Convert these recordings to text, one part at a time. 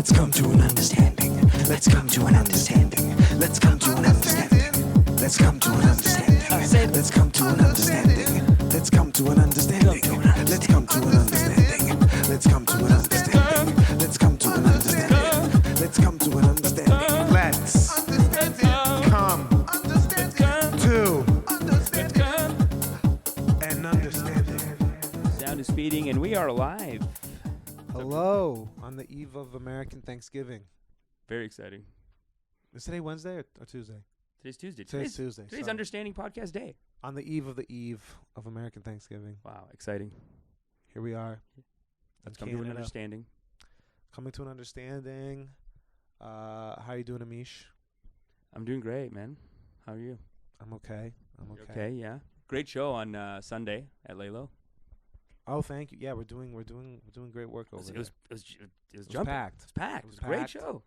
Let's come to an understanding. Let's come to an understanding. Let's come to an understanding. Let's come to an understanding. Let's come to an understanding. Let's come to an understanding. Let's come to an understanding. Let's come to an understanding. Let's come to an understanding. Let's come to an understanding. Let's come to an understanding. Sound is speeding, and we are live. Hello, on the eve of American Thanksgiving. Very exciting. Is today Wednesday or Tuesday? Today's Tuesday. Today's Tuesday. Today's sorry. Understanding Podcast Day. On the eve of American Thanksgiving. Wow, exciting. Here we are. Let's in come to an Canada. understanding. Coming to an understanding. How are you doing, Amish? I'm doing great, man. How are you? I'm okay. You okay, yeah. Great show on Sunday at Lalo. Oh, thank you. Yeah, we're doing great work over there. It was jumping. Packed. It was packed. It was a great show.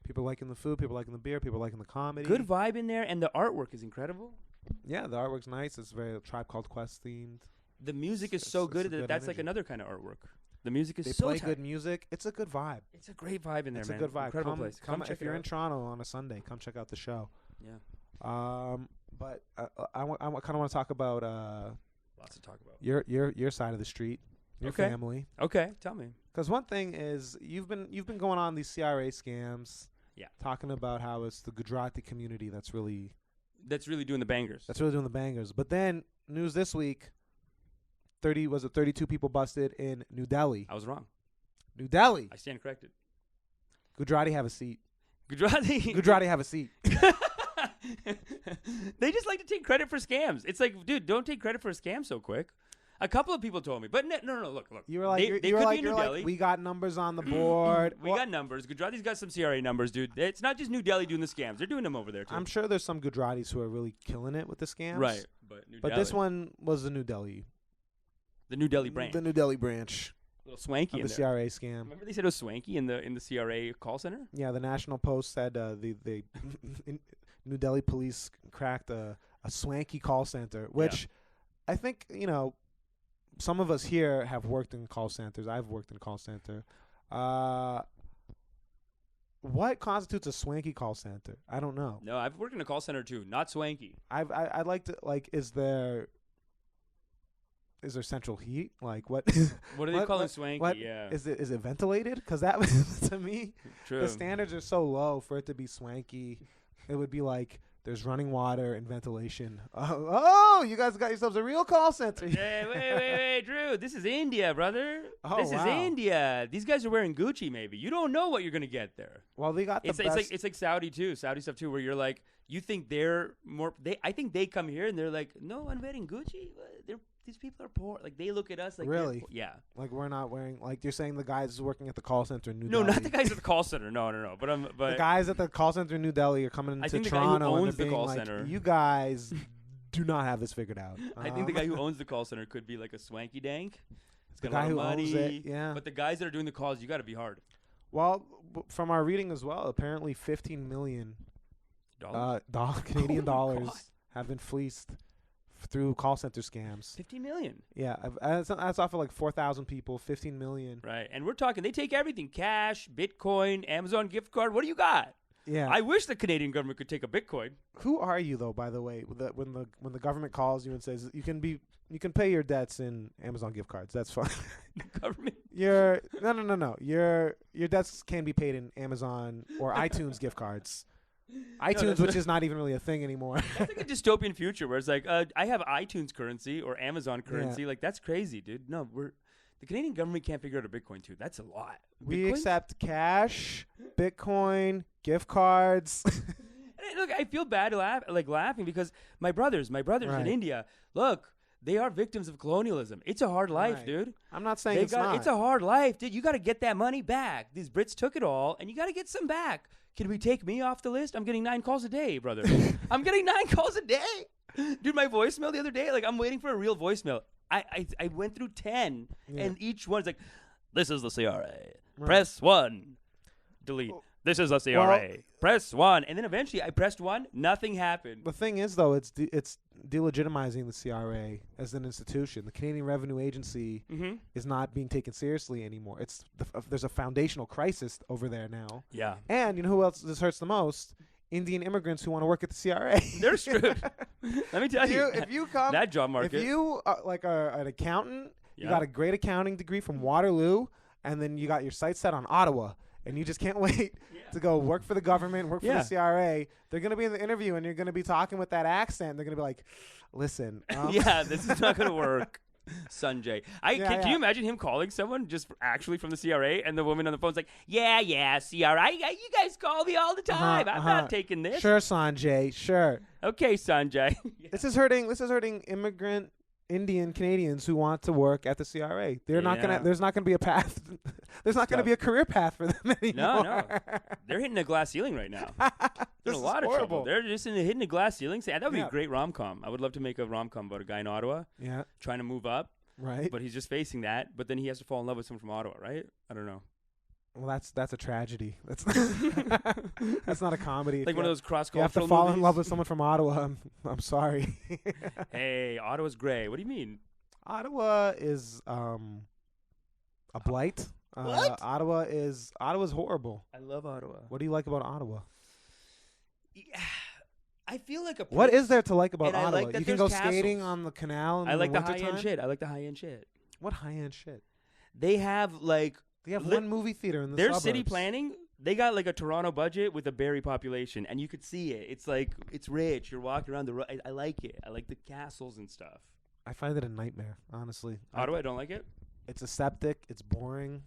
People liking the food. People liking the beer. People liking the comedy. Good vibe in there, and the artwork is incredible. Yeah, the artwork's nice. It's very Tribe Called Quest themed. The music is It's so a good that good that's like energy. another kind of artwork. The music is They so play tight. good music. It's a good vibe. It's a great vibe in there, It's man. a good vibe. Incredible place. Come check if it you're out. in Toronto on a Sunday. Come check out the show. Yeah. But I kind of want to talk about Lots to talk about. your side of the street, your Okay. family. Okay, tell me. Because one thing is you've been going on these CRA scams. Yeah. Talking about how it's the Gujarati community that's really Doing the bangers. doing the bangers. But then news this week, 32 people busted in New Delhi. I was wrong. New Delhi. I stand corrected. Gujarati have a seat. Gujarati. Gujarati have a seat. They just like to take credit for scams. It's like, dude, don't take credit for a scam so quick. A couple of people told me, but no, look. You were like, they you could were be like, in you're New like, Delhi. we got numbers on the board. We got numbers. Gujarati's got some CRA numbers, dude. It's not just New Delhi doing the scams. They're doing them over there, too. I'm sure there's some Gujaratis who are really killing it with the scams. Right. But But this one was the New Delhi. The New Delhi branch. The New Delhi branch A little swanky of in the there. CRA scam. Remember they said it was swanky in the CRA call center? Yeah, the National Post said the New Delhi police cracked a swanky call center, which I think, some of us here have worked in call centers. I've worked in a call center. What constitutes a swanky call center? I don't know. No, I've worked in a call center too. Not swanky. I'd like to, is there central heat? Like what? What are they calling swanky? Yeah. Is it ventilated? Because that to me, True. the standards are so low for it to be swanky. It would be like there's running water and ventilation. Oh, you guys got yourselves a real call center. Hey, wait, Drew. This is India, brother. Oh, this is wow. India. These guys are wearing Gucci, maybe. You don't know what you're going to get there. Well, they got the best. It's like Saudi, too. Saudi stuff, too, where you're like, you think they're more. I think they come here and they're like, no, I'm wearing Gucci. These people are poor. Like, they look at us like Really? they're poor. Yeah. Like we're not wearing. Like you're saying the guys working at the call center in New No, Delhi. not the guys at the call center. No. But The guys at the call center in New Delhi are coming I into think the guy who Toronto and owns they're the being call like, center- you guys do not have this figured out. I think the guy who owns the call center could be like a swanky dank. It's The got a guy lot of who owns money. it, yeah. But the guys that are doing the calls, you got to be hard. Well, from our reading as well, apparently 15 million Canadian Oh my dollars God. have been fleeced through call center scams. 50 million. Yeah, that's off of like 4,000 people, 15 million. Right. And we're talking, they take everything. Cash, Bitcoin, Amazon gift card. What do you got? Yeah. I wish the Canadian government could take a Bitcoin. Who are you though? By the way, when the government calls you and says you can pay your debts in Amazon gift cards. That's fine. The government. No. Your debts can be paid in Amazon or iTunes gift cards. iTunes, which is not even really a thing anymore. That's like a dystopian future where it's like, I have iTunes currency or Amazon currency. Yeah. Like, that's crazy, dude. No, the Canadian government can't figure out a Bitcoin, too. That's a lot. We Bitcoin? accept cash, Bitcoin, gift cards. And look, I feel bad laughing because my brothers in Right. India, look, they are victims of colonialism. It's a hard life, Right. dude. I'm not saying it's not. It's a hard life, dude. You got to get that money back. These Brits took it all, and you got to get some back. Can we take me off the list? I'm getting 9 calls a day, brother. I'm getting 9 calls a day. Dude, my voicemail the other day, like I'm waiting for a real voicemail. I went through 10, Yeah. and each one's like, this is the CRA. Right. Press 1. Delete. This is a CRA. Press 1. And then eventually I pressed 1. Nothing happened. The thing is, though, it's delegitimizing the CRA as an institution. The Canadian Revenue Agency is not being taken seriously anymore. There's a foundational crisis over there now. Yeah. And you know who else this hurts the most? Indian immigrants who want to work at the CRA. They're screwed. Let me tell you. If you come, that job market. If you are an accountant, you Yeah. got a great accounting degree from Waterloo, and then you got your sights set on Ottawa, and you just can't wait to go work for the government, work for the CRA. They're going to be in the interview, and you're going to be talking with that accent. They're going to be like, listen. Yeah, this is not going to work. Sanjay. Can you imagine him calling someone just actually from the CRA, and the woman on the phone's like, yeah, CRA, you guys call me all the time. I'm not taking this. Sure, Sanjay, sure. Okay, Sanjay. This is hurting immigrant Indian Canadians who want to work at the CRA. There's not gonna be a path. There's not gonna be a career path for them anymore. No. They're hitting a glass ceiling right now. They're in a lot of trouble. They're just hitting a glass ceiling. That would be a great rom-com. I would love to make a rom-com about a guy in Ottawa trying to move up. Right. But he's just facing that. But then he has to fall in love with someone from Ottawa, right? I don't know. Well, that's a tragedy. That's that's not a comedy. Like one of those cross-cultural You have to fall movies. in love with someone from Ottawa. I'm sorry. Hey, Ottawa's gray. What do you mean? Ottawa is a blight. What? Ottawa's horrible. I love Ottawa. What do you like about Ottawa? I feel like a place. What is there to like about And I Ottawa? like that You can there's go skating castles. on the canal in I like the wintertime? high-end shit. I like the high-end shit. What high-end shit? They have like They have one movie theater in the their suburbs. city planning. They got like a Toronto budget with a Barrie population, and you could see it. It's like it's rich. You're walking around the road. I like it. I like the castles and stuff. I find it a nightmare, honestly. Ottawa, I don't like it. It's aseptic. It's boring.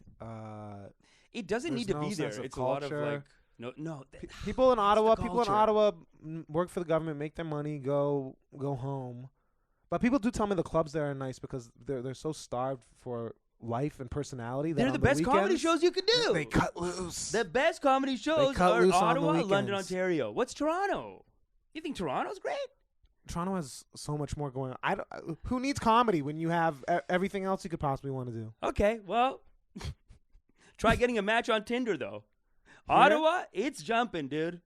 It doesn't need to no be there. sense of It's a lot of culture. like no. People in Ottawa, the culture. work for the government, make their money, go home. But people do tell me the clubs there are nice because they're so starved for life and personality. That They're on the best comedy weekends, shows you could do. They cut loose. The best comedy shows cut are loose on the Ottawa, London, weekends. Ontario. What's Toronto? You think Toronto's great? Toronto has so much more going on. Who needs comedy when you have everything else you could possibly want to do? Okay, well, try getting a match on Tinder, though. Ottawa, it's jumping, dude.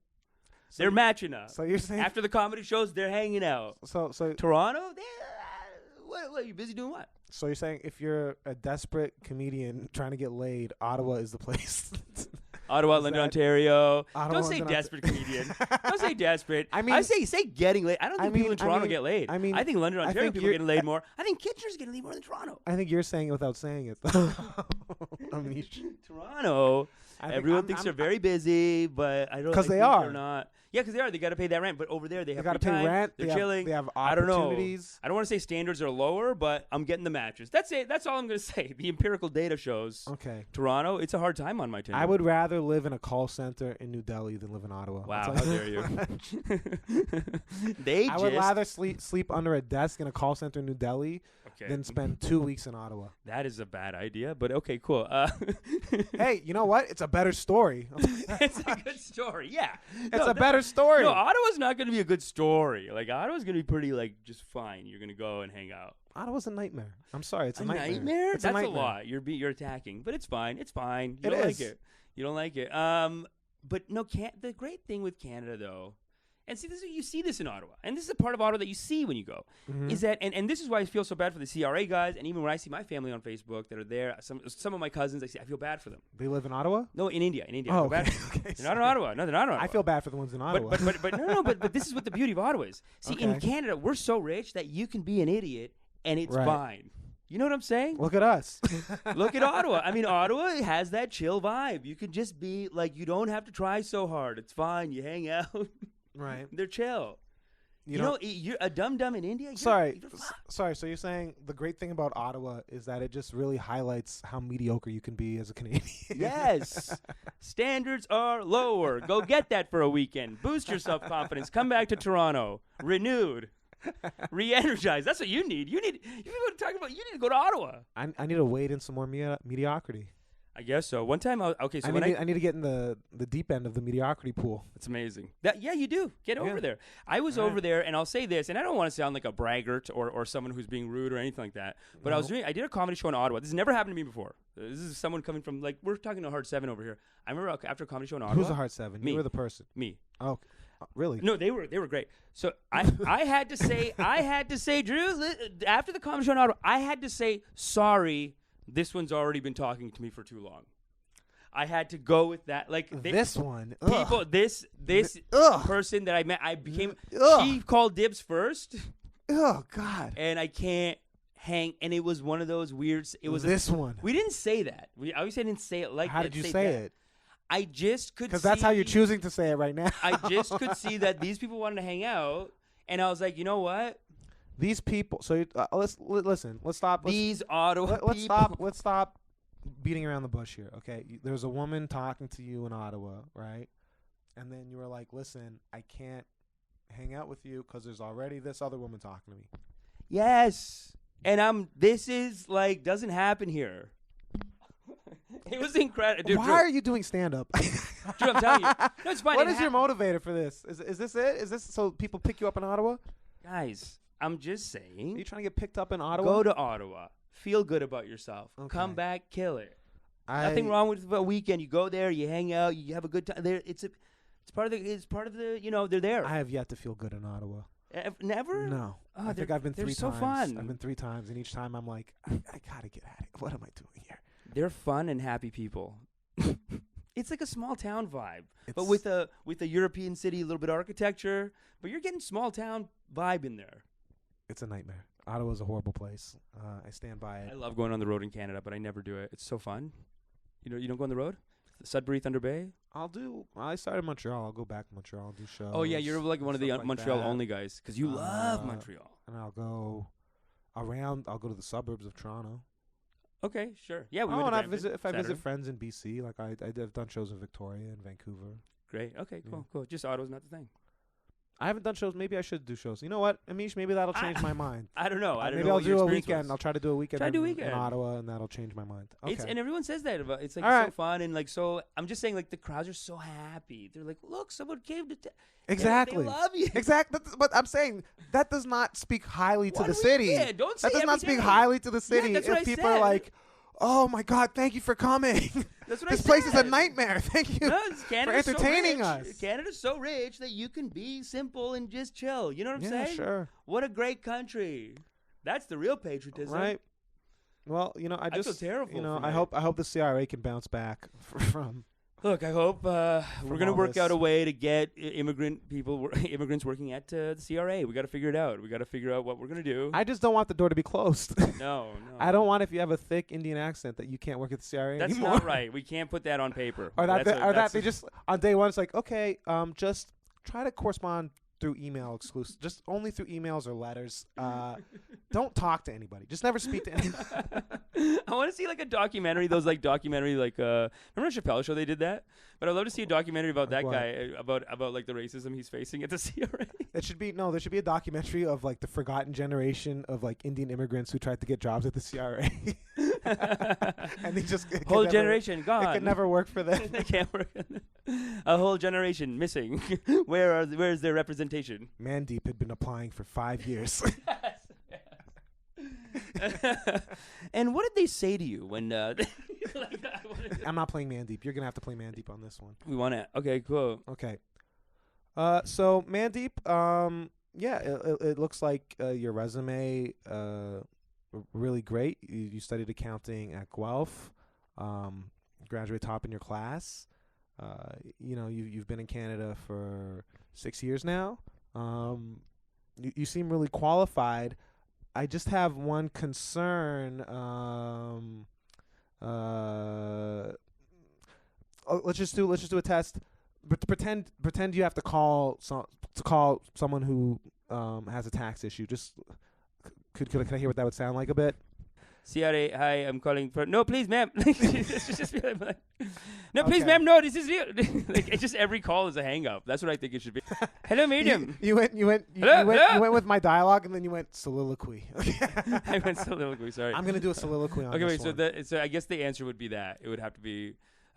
They're matching up. So you're saying After the comedy shows, they're hanging out. so Toronto, what you busy doing what? so you're saying if you're a desperate comedian trying to get laid, Ottawa is the place. Ottawa, Is London, that- Ontario. Ottawa, Don't say London, desperate comedian. Don't say desperate. I mean- I say getting laid. I don't think people in Toronto get laid. I mean, I think London, I Ontario think people are you're- getting laid more. I think Kitchener's getting laid more than Toronto. I think you're saying it without saying it. Amish. Toronto, I think everyone I'm- thinks I'm- they're very busy, but I don't. 'Cause I they think are. They're not. Yeah, because they are. They got to pay that rent. But over there, they They have got to free pay time. rent. They're they chilling. They have I don't know. opportunities. I don't want to say standards are lower, but I'm getting the matches. That's it. That's all I'm going to say. The empirical data shows Okay. Toronto, it's a hard time on my Tinder. I would rather live in a call center in New Delhi than live in Ottawa. Wow, I'll how tell dare you. They I would just. rather sleep under a desk in a call center in New Delhi Okay. than spend 2 weeks in Ottawa. That is a bad idea, but okay, cool. Hey, you know what? It's a better story. It's a good story. Yeah. It's a better story. No, Ottawa's not going to be a good story. Like, Ottawa's going to be pretty, like, just fine. You're going to go and hang out. Ottawa's a nightmare. I'm sorry. It's a A nightmare. nightmare? It's That's a a nightmare. lot. You're attacking, but it's fine. It's fine. You It don't is. like it. You don't like it. But no, the great thing with Canada, though, and see, you see this in Ottawa, and this is a part of Ottawa that you see when you go, is that, and this is why I feel so bad for the CRA guys, and even when I see my family on Facebook that are there, some of my cousins, I feel bad for them. They live in Ottawa? No, in India. I Oh, feel bad. okay. They're not in Ottawa. No, they're not in Ottawa. I feel bad for the ones in Ottawa. But no, but this is what the beauty of Ottawa is. See, in Okay. Canada, we're so rich that you can be an idiot and it's Right. fine. You know what I'm saying? Look at us. Look at Ottawa. I mean, Ottawa has that chill vibe. You can just be like, you don't have to try so hard. It's fine. You hang out. Right. They're chill. You know- know, you're a dum-dum in India. Sorry. You're fine. Sorry. So you're saying the great thing about Ottawa is that it just really highlights how mediocre you can be as a Canadian. Yes. Standards are lower. Go get that for a weekend. Boost your self-confidence. Come back to Toronto. Renewed. Re-energized. That's what you need. You need to go to Ottawa. I need to wade in some more mediocrity. I guess so. One time, okay, so I need to get in the deep end of the mediocrity pool. it's amazing. Yeah, you do. Get over there. I was All over right. there, and I'll say this, and I don't want to sound like a braggart or someone who's being rude or anything like that, but I did a comedy show in Ottawa. This has never happened to me before. This is someone coming from, like, we're talking to Hard 7 over here. I remember after a comedy show in Ottawa. Who's the Hard 7? Me. You were the person. Me. Oh, really? No, they were great. So I had to say, Drew, after the comedy show in Ottawa, I had to say, sorry, this one's already been talking to me for too long. I had to go with that. Like This one. people, Ugh. this Ugh. person that I met, I became. Ugh. She called dibs first, Oh, God. and I can't hang. And it was one of those weird. It was this one. We didn't say that. We obviously didn't say it like How that. did you say that. it? I just could. Because that's how you're choosing to say it right now. I just could see that these people wanted to hang out, and I was like, you know what? These people. So listen. Let's stop. These Ottawa Let's people. stop. Let's stop beating around the bush here. Okay. There's a woman talking to you in Ottawa, right? And then you were like, "Listen, I can't hang out with you because there's already this other woman talking to me." Yes, and this is like doesn't happen here. It was incredible. Dude, Why Drew, are you doing stand up? Drew, I'm telling you. No, it's fine. What It is your motivator for this? Is this it? Is this so people pick you up in Ottawa? Guys, I'm just Are you saying. trying to get picked up in Ottawa? Go to Ottawa. Feel good about yourself. Okay. Come back, kill it. Nothing wrong with a weekend. You go there, you hang out, you have a good time. There, it's part of the. You know, they're there. I have yet to feel good in Ottawa. Never. No. Oh, I think I've been they're 3 so times. fun. I've been 3 times, and each time I'm like, I gotta get at it. What am I doing here? They're fun and happy people. It's like a small town vibe, but It's- with a European city, a little bit of architecture. But you're getting small town vibe in there. It's a nightmare. Ottawa's a horrible place. I stand by it. I love going on the road in Canada, but I never do it. It's so fun. You don't go on the road? Sudbury, Thunder Bay? I started in Montreal. I'll go back to Montreal, do shows. Oh, yeah, you're like one of the stuff like Montreal that. only guys because you love Uh, Montreal. And I'll go around. I'll go to the suburbs of Toronto. Okay, sure. Yeah, we Oh, went and to I Brampton visit if I Saturday. visit friends in BC. Like I've done shows in Victoria and Vancouver. Great. Okay, Yeah. cool. Just Ottawa's not the thing. I haven't done shows. Maybe I should do shows. You know what, Amish? Maybe that'll change my mind. I don't know. I don't Maybe know I'll what your do a experience weekend. was. I'll try to do a weekend, Try to do a in weekend. Ottawa, and that'll change my mind. Okay. And everyone says that about it's like All so right. fun and like so. I'm just saying like the crowds are so happy. They're like, look, someone came to. Exactly. They love you. Exactly. But I'm saying that does not speak highly to One the city. weekend. Don't say That does not every speak day. highly to the city. that's what if I people are said. like, "Oh my God, thank you for coming. That's what This I place is a said. nightmare. Thank you No, Canada's entertaining so us." rich. Canada's so rich that you can be simple and just chill. You know what I'm Yeah, saying? sure. What a great country. That's the real patriotism. Right. Well, I feel just terrible for I my- hope the CRA can bounce back from. Look, I hope we're going to all work out this. a way to get immigrants working at the CRA. We got to figure it out. We got to figure out what we're going to do. I just don't want the door to be closed. No. I don't want if you have a thick Indian accent that you can't work at the CRA That's anymore. not right. We can't put that on paper. Or that That's they just on day one it's like, okay, just try to correspond through email exclusive, just only through emails or letters. Don't talk to anybody. Just never speak to anybody. I want to see like a documentary. Those like documentary like remember Chappelle Show? They did that. But I'd love to see a documentary about that What? guy about like the racism he's facing at the CRA. There should be a documentary of like the forgotten generation of like Indian immigrants who tried to get jobs at the CRA. And they just it could Whole never- generation gone. It could never work for them. They can't work. A whole generation missing. Where is their representation? Mandeep had been applying for 5 years. And what did they say to you when I'm not playing Mandeep. You're gonna have to play Mandeep on this one. we want to? Okay, cool. Okay. So Mandeep, yeah, it looks like your resume really great. You studied accounting at Guelph. Graduated top in your class. You've been in Canada for 6 years now. You seem really qualified. I just have one concern. Let's just do a test. Pretend you have to call someone who has a tax issue. Just could I hear what that would sound like a bit? CRA, hi, I'm calling for. No, please, ma'am. Just be like, no, please, Okay. ma'am. No, this is real. Like it's just every call is a hang up. That's what I think it should be. Hello, madam. You went with my dialogue, and then you went soliloquy. I went soliloquy. Sorry. I'm gonna do a soliloquy on Okay, this wait. one. So I guess the answer would be that it would have to be.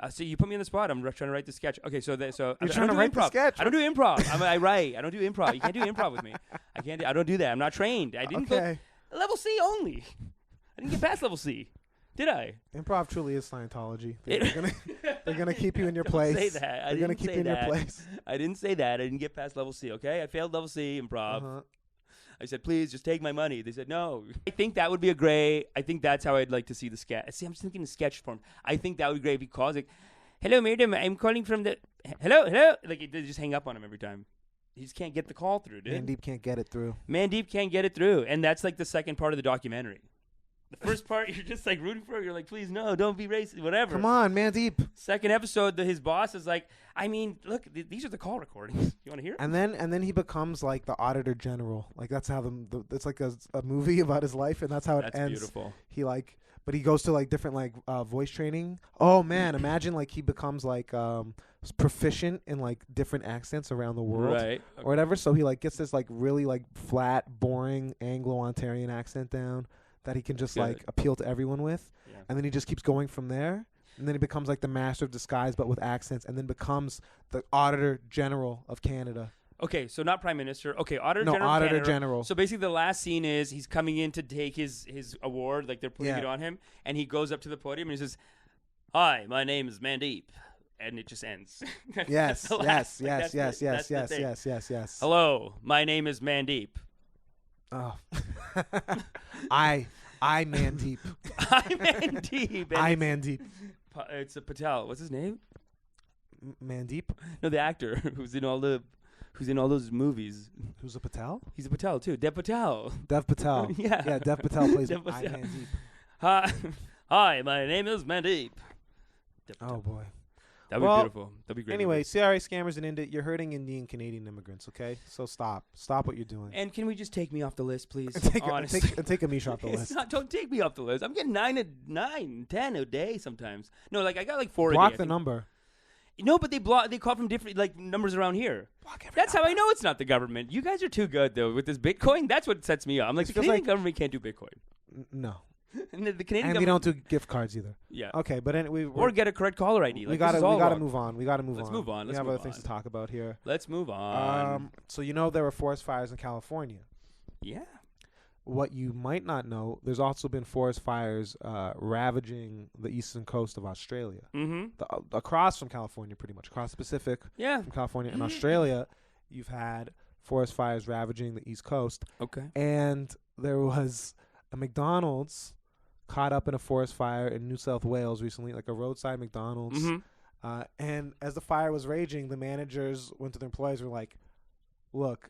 So you put me on the spot. I'm trying to write the sketch. Okay, so You're trying to write the improv. sketch? I don't do improv. I write. I don't do improv. You can't do improv with me. I don't do that. I'm not trained. I didn't Okay. go level C only. I didn't get past level C, did I? Improv truly is Scientology. They're gonna keep you in your place. Say that. They're gonna keep you in your place. I didn't say that. I didn't get past level C. Okay, I failed level C improv. Uh-huh. I said, please just take my money. They said, no. I think that would be a great. I think that's how I'd like to see the sketch. See, I'm just thinking in sketch form. I think that would be great if he calls it. Hello, madam. I'm calling from the. Hello. Like they just hang up on him every time. He just can't get the call through, dude. Mandeep can't get it through. Mandeep can't get it through, and that's like the second part of the documentary. The first part, you're just like rooting for it. You're like, please, no, don't be racist, whatever. Come on, Mandeep. Second episode, his boss is like, I mean, look, these are the call recordings. You want to hear? And then he becomes like the auditor general. Like that's how it's like a movie about his life, and that's how it ends. That's beautiful. But he goes to like different like voice training. Oh man, imagine like he becomes like proficient in like different accents around the world, Right. or whatever. So he like gets this like really like flat, boring Anglo-Ontarian accent down that he can just like appeal to everyone with, and then he just keeps going from there. And then he becomes like the master of disguise, but with accents, and then becomes the Auditor General of Canada. Okay, so not Prime Minister. Okay, Auditor General. Auditor Canada. General. So basically, the last scene is he's coming in to take his award, like they're putting it on him, and he goes up to the podium and he says, "Hi, my name is Mandeep," and it just ends. Yes. Hello, my name is Mandeep. Oh. I Mandeep. I'm Mandeep. I Mandeep. It's a Patel. What's his name? Mandeep? No, the actor who's in all those movies. Who's a Patel? He's a Patel too. Dev Patel. Dev Patel. Yeah. Dev Patel plays Dev I Patel. Mandeep. Hi, my name is Mandeep. Oh boy. That'd be beautiful. That'd be great. Anyway, CRA scammers and India, you're hurting Indian Canadian immigrants, okay? So stop what you're doing. And can we just take me off the list, please? Take Honestly. Amish off the list. Don't take me off the list. I'm getting 10 a day sometimes. No, like I got like 4 a day. Block the number. No, but they call from different like numbers around here. That's how I know it's not the government. You guys are too good though with this Bitcoin. That's what sets me up. I'm like, the Canadian government can't do Bitcoin. No. And the Canadian and we don't do gift cards either. Yeah. Okay, but anyway, or get a correct caller ID. Like, we gotta move on. We gotta move on. Let's move on. We have other things to talk about here. Let's move on. So there were forest fires in California. Yeah. What you might not know, there's also been forest fires ravaging the eastern coast of Australia. Mm-hmm. Across from California, pretty much across the Pacific. Yeah. From California and Australia, you've had forest fires ravaging the east coast. Okay. And there was a McDonald's caught up in a forest fire in New South Wales recently, like a roadside McDonald's. Mm-hmm. And as the fire was raging, the managers went to their employees and were like, look,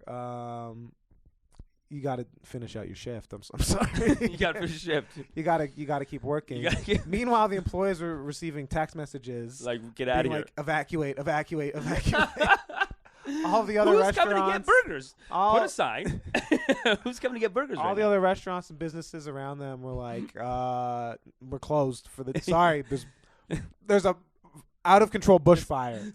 you got to finish out your shift. I'm sorry. You got to finish shift. You got to keep working. Meanwhile, the employees were receiving text messages like, get out of here. Like, evacuate. All the other restaurants. Who's coming to get burgers? Put a sign. Who's coming to get burgers? All the other restaurants and businesses around them were like, we're closed for the. Sorry, there's a out of control bushfire.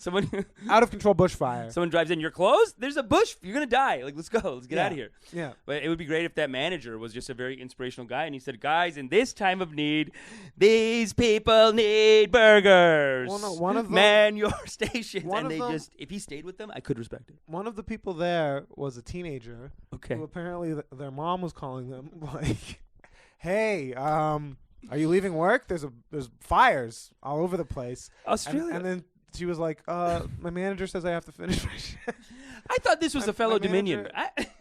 Out of control bushfire. Someone drives in. You're closed. There's a bush. You're gonna die. Like, let's go. Let's get out of here. Yeah. But it would be great if that manager was just a very inspirational guy, and he said, "Guys, in this time of need, these people need burgers. Well, no, one of them, man your stations." And if he stayed with them, I could respect it. One of the people there was a teenager. Okay. Who apparently their mom was calling them like, "Hey, are you leaving work? There's fires all over the place." Australia. And then she was like, my manager says I have to finish my shift. I thought this was a fellow Dominion.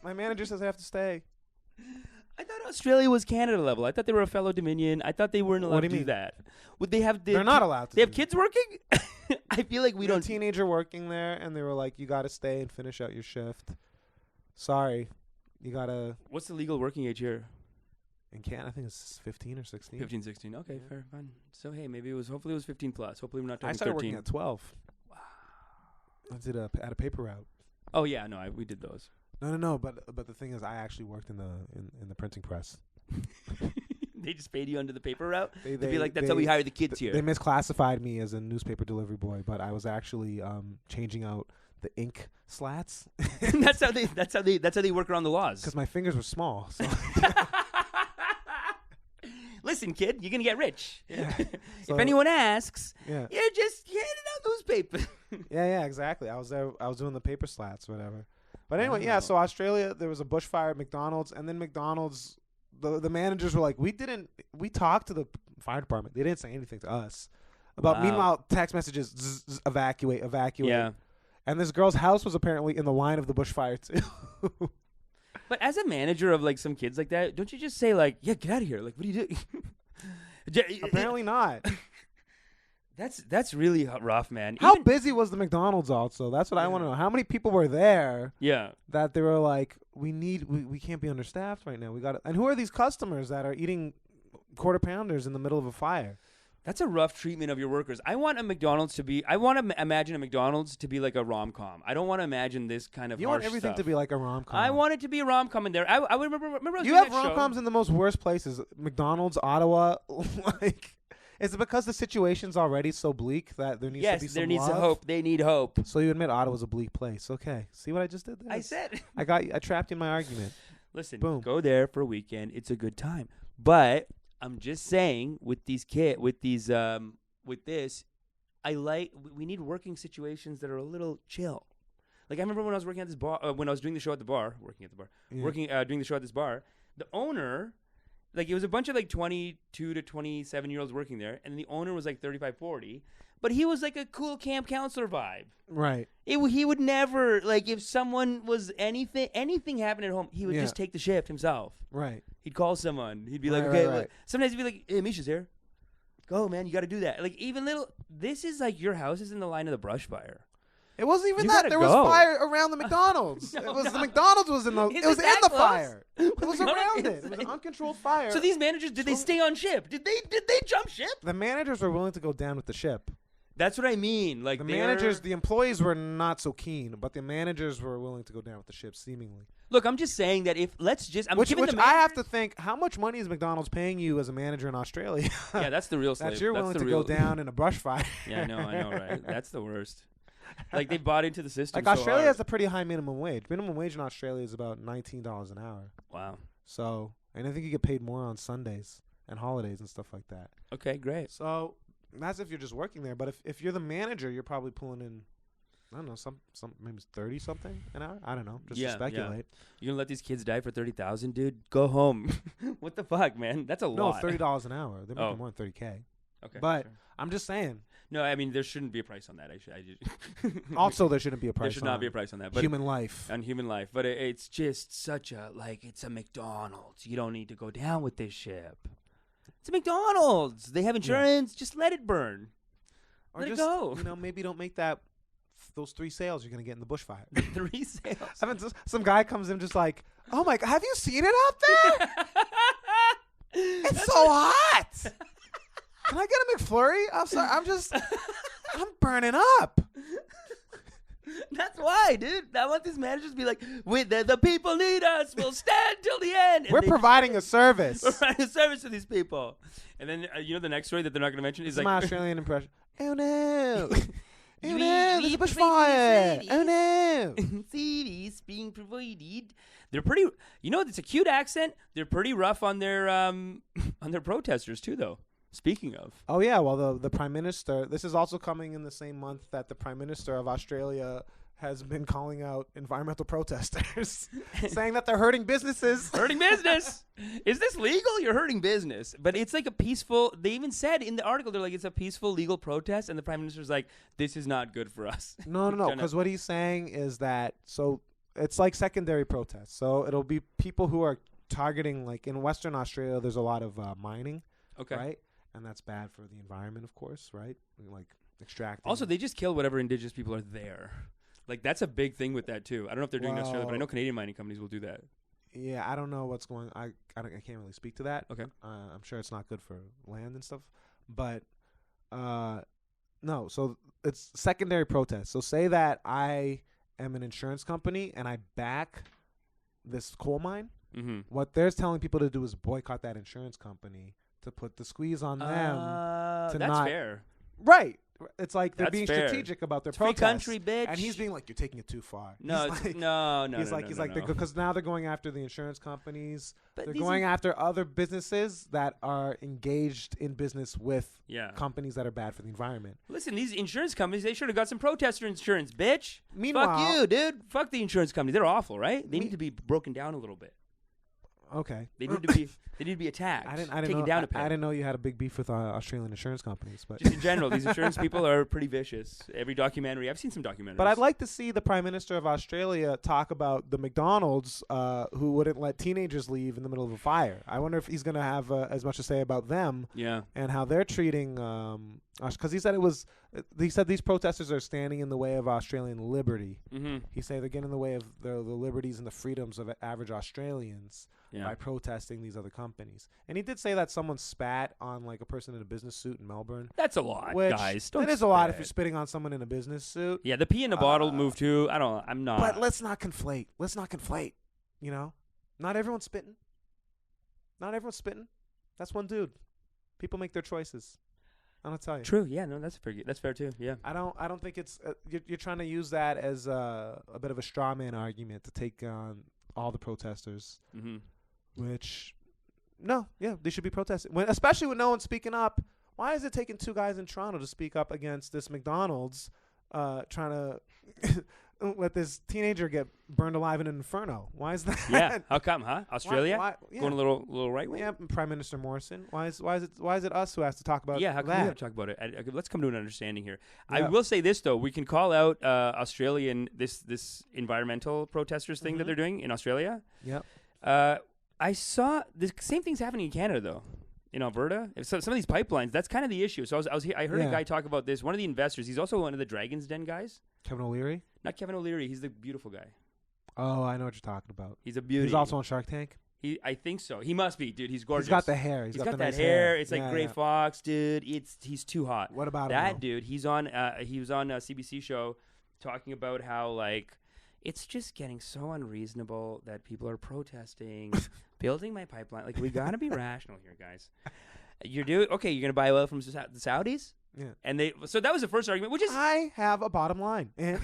My manager says I have to stay. I thought Australia was Canada level. I thought they were a fellow Dominion. I thought they weren't allowed to do that. Would they have? They're not allowed to. They have kids working? I feel like we don't. A teenager working there, and they were like, you got to stay and finish out your shift. Sorry. You got to. What's the legal working age here? In Canada, I think it's 15 or 16. 15, 16. Okay, yeah. Fair, fine. So, hey, hopefully it was 15 plus. Hopefully we're not talking 13. I started working at 12. Wow. I did at a paper route. Oh, yeah, no, we did those. No, but the thing is, I actually worked in the printing press. They just paid you under the paper route. They They'd be like, that's how we hire the kids here. They misclassified me as a newspaper delivery boy, but I was actually changing out the ink slats that's how they work around the laws. because my fingers were small. So. Listen, kid, you're gonna get rich. Yeah. If anyone asks, Yeah. you're just handing out newspaper. Yeah, exactly. I was there. I was doing the paper slats, whatever. But anyway, Wow. yeah. So Australia, there was a bushfire at McDonald's, and then McDonald's, the managers were like, we talked to the fire department. They didn't say anything to us. Wow. Meanwhile, text messages, zzz, evacuate. Yeah. And this girl's house was apparently in the line of the bushfire too. But as a manager of like some kids like that, don't you just say like, yeah, get out of here? Like, what are you doing? Apparently not. That's really rough, man. How Even- busy was the McDonald's also? That's what I want to know. How many people were there Yeah. that they were like, we can't be understaffed right now. We got And who are these customers that are eating quarter pounders in the middle of a fire? That's a rough treatment of your workers. I want to imagine a McDonald's to be like a rom-com. I don't want to imagine this kind of You harsh want everything stuff. to be like a rom-com. I want it to be a rom-com in there. I remember I was You doing have that show. rom-coms in the most worst places. McDonald's, Ottawa. Like, is it because the situation's already so bleak that there needs to be some there needs love? hope. They need hope. So you admit Ottawa's a bleak place. Okay. See what I just did there? I said, I trapped you in my argument. listen, Boom. go there for a weekend. It's a good time. But I'm just saying, with this, we need working situations that are a little chill. Like I remember when I was working at this bar, when I was doing the show at the bar, Yeah. doing the show at this bar, the owner, like it was a bunch of like 22 to 27-year-olds working there, and the owner was like 35, 40, but he was like a cool camp counselor vibe. Right. He would never, like, if someone was anything happened at home, he would Yeah. just take the shift himself. Right. He'd call someone. He'd be like, Right, okay. right, look. right. Sometimes he'd be like, hey, Misha's here. Go, man. You got to do that. Like, even this is like your house is in the line of the brush fire. It wasn't even You that. gotta There was go. fire around the McDonald's. No, it was no. the McDonald's was in the. Is It was it in that the close? fire. It was McDonald's around it. is It was an like- uncontrolled fire. So these managers, did they stay on ship? Did they jump ship? The managers were willing to go down with the ship. That's what I mean. Like The employees were not so keen, but the managers were willing to go down with the ship, seemingly. Look, I'm just saying that I'm Which giving the I have managers- to think, how much money is McDonald's paying you as a manager in Australia? Yeah, that's the real slave. that you're That's willing the to real- go down in a brush fire. Yeah, I know, right? That's the worst. Like they bought into the system. Like so Australia hard. has a pretty high minimum wage. Minimum wage in Australia is about $19 an hour. Wow. So, and I think you get paid more on Sundays and holidays and stuff like that. Okay, great. So that's if you're just working there. But if you're the manager, you're probably pulling in, I don't know, some maybe 30 something an hour. I don't know, just to speculate. You're gonna let these kids die for 30,000, dude? Go home. What the fuck, man? That's a No, lot. $30 an hour. They're making Oh. more than $30K. Okay, But sure. I'm just saying. No, I mean there shouldn't be a price on that. Also, there shouldn't be a price. there should not on be a price on that. But human life. on human life, but it's just such a it's a McDonald's. You don't need to go down with this ship. It's a McDonald's. They have insurance. Just let it burn. Or Let it just, go. Maybe don't make those 3 sales you're gonna get in the bushfire. 3 sales. I mean, some guy comes in just like, oh my god, have you seen it out there? It's so hot. Can I get a McFlurry? I'm sorry. I'm burning up. That's why, dude. I want these managers to be like, the people need us. We'll stand till the end. And We're they- providing a service. We're providing a service to these people. And then, the next story that they're not going to mention is It's like, my Australian impression. Oh no. Oh We- no, we there's a provide bushfire. service. Oh no. CDs being provided. They're pretty. It's a cute accent. They're pretty rough on their protesters too, though. Speaking of, Oh yeah, well the Prime Minister, this is also coming in the same month that the Prime Minister of Australia has been calling out environmental protesters, saying that they're hurting businesses. hurting business. Is this legal? You're hurting business. But it's like a peaceful. They even said in the article, they're like, it's a peaceful legal protest, and the Prime Minister's like, this is not good for us. No, because what he's saying is that it's like secondary protests. So it'll be people who are targeting, like in Western Australia, there's a lot of mining, Okay. right? And that's bad for the environment, of course, right? Like extracting. Also, they just kill whatever indigenous people are there. Like that's a big thing with that too. I don't know if they're doing it in Australia, but I know Canadian mining companies will do that. Yeah, I don't know what's going. I can't really speak to that. Okay. I'm sure it's not good for land and stuff, but no. So it's secondary protest. So say that I am an insurance company and I back this coal mine. Mm-hmm. What they're telling people to do is boycott that insurance company to put the squeeze on them to that's not. fair. Right. It's like they're That's being fair. strategic about their It's free protests. country, bitch. And he's being like, you're taking it too far. No, He's like, no. He's like, because now they're going after the insurance companies. But They're these going after other businesses that are engaged in business with Yeah. companies that are bad for the environment. Listen, these insurance companies, they should have got some protester insurance, bitch. Meanwhile, Fuck you, dude. Fuck the insurance companies. They're awful, right? They need to be broken down a little bit. okay. They need to be. They need to be attacked. I didn't taken know. down I a peg. didn't know you had a big beef with Australian insurance companies, but Just in general, these insurance people are pretty vicious. Every documentary, I've seen some documentaries. but I'd like to see the Prime Minister of Australia talk about the McDonald's who wouldn't let teenagers leave in the middle of a fire. I wonder if he's going to have as much to say about them Yeah. and how they're treating because he said it was. He said these protesters are standing in the way of Australian liberty. Mm-hmm. He said they're getting in the way of the liberties and the freedoms of average Australians Yeah. by protesting these other companies. And he did say that someone spat on like a person in a business suit in Melbourne. That's a lot, Which guys. it is a lot if you're spitting on someone in a business suit. Yeah, the pee in the bottle move too. I'm not. But let's not conflate. You know, not everyone's spitting. That's one dude. People make their choices. I'm gonna tell you. True. Yeah. No, that's fair too. Yeah. I don't think it's you're trying to use that as a bit of a straw man argument to take on all the protesters. Mm-hmm. Which, no, yeah, they should be protesting. Especially when no one's speaking up. Why is it taking two guys in Toronto to speak up against this McDonald's trying to let this teenager get burned alive in an inferno? Why is that? Yeah. How come, huh? Australia? Why, yeah. Going a little right wing? Yeah, Prime Minister Morrison. Why is it us who has to talk about Yeah, how come that? we have to talk about it? Let's come to an understanding here. I Yeah. will say this though: we can call out Australian this environmental protesters thing that they're doing in Australia. Yep. I saw the same thing's happening in Canada though. In Alberta, some of these pipelines, that's kind of the issue. So I heard a Yeah. guy talk about this. One of the investors, he's also one of the Dragon's Den guys. Kevin O'Leary? Not Kevin O'Leary. He's the beautiful guy. Oh, I know what you're talking about. He's a beauty. He's also on Shark Tank. I think so. He must be, dude. He's gorgeous. He's got the hair. He's got got the that nice hair. It's like Yeah, Gray yeah. Fox, dude. He's too hot. What about that him, though? dude? He was on a CBC show talking about how like it's just getting so unreasonable that people are protesting, building my pipeline. Like we gotta be rational here, guys. You're gonna buy oil from the Saudis, Yeah. and so that was the first argument, which is I have a bottom line. And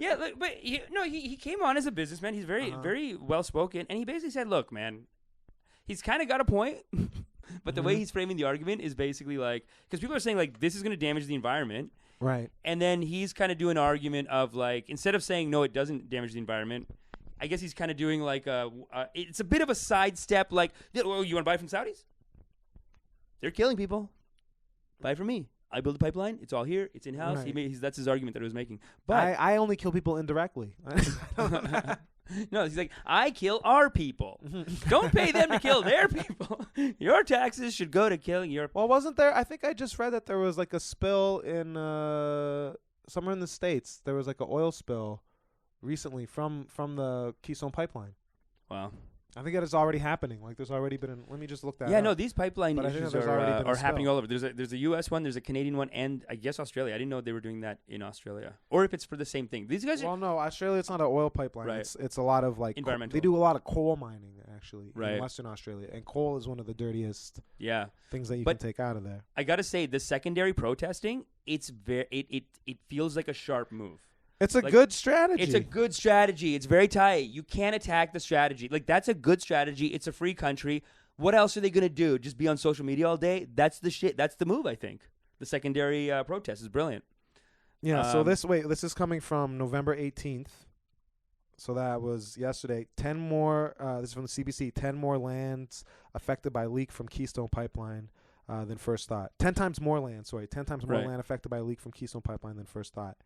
yeah, but he came on as a businessman. He's very well spoken, and he basically said, "Look, man, he's kind of got a point, but the way he's framing the argument is basically like because people are saying like this is going to damage the environment, right. and then he's kind of doing an argument of like instead of saying no, it doesn't damage the environment." I guess he's kind of doing like it's a bit of a sidestep. Like, oh, you want to buy from Saudis? They're killing people. Buy from me. I build a pipeline. It's all here. It's in house. Right. That's his argument that he was making. But I only kill people indirectly. no, he's like, I kill our people. Don't pay them to kill their people. Your taxes should go to killing your. Well, wasn't there? I think I just read that there was like a spill in somewhere in the States. There was like an oil spill recently from the Keystone Pipeline. Wow. I think that is already happening. Like there's already been. Let me just look that. Yeah, up. no, these pipeline But I think issues there's already been a are happening spill. all over. There's a U.S. one, there's a Canadian one, and I guess Australia. I didn't know they were doing that in Australia, or if it's for the same thing. These guys. Well, no, Australia. It's not an oil pipeline. Right. It's a lot of like Environmental. They do a lot of coal mining actually Right. in Western Australia, and coal is one of the dirtiest yeah. things that you But- can take out of there. I gotta say, the secondary protesting, it's it feels like a sharp move. It's a Like, good strategy. It's a good strategy. It's very tight. You can't attack the strategy. Like that's a good strategy. It's a free country. What else are they gonna do? Just be on social media all day? That's the shit. That's the move. I think the secondary protest is brilliant. Yeah. So this is coming from November 18th. So that was yesterday. 10 more. This is from the CBC. 10 more lands affected by leak from Keystone Pipeline than first thought. 10 times more land. Sorry, 10 times more Right. land affected by leak from Keystone Pipeline than first thought.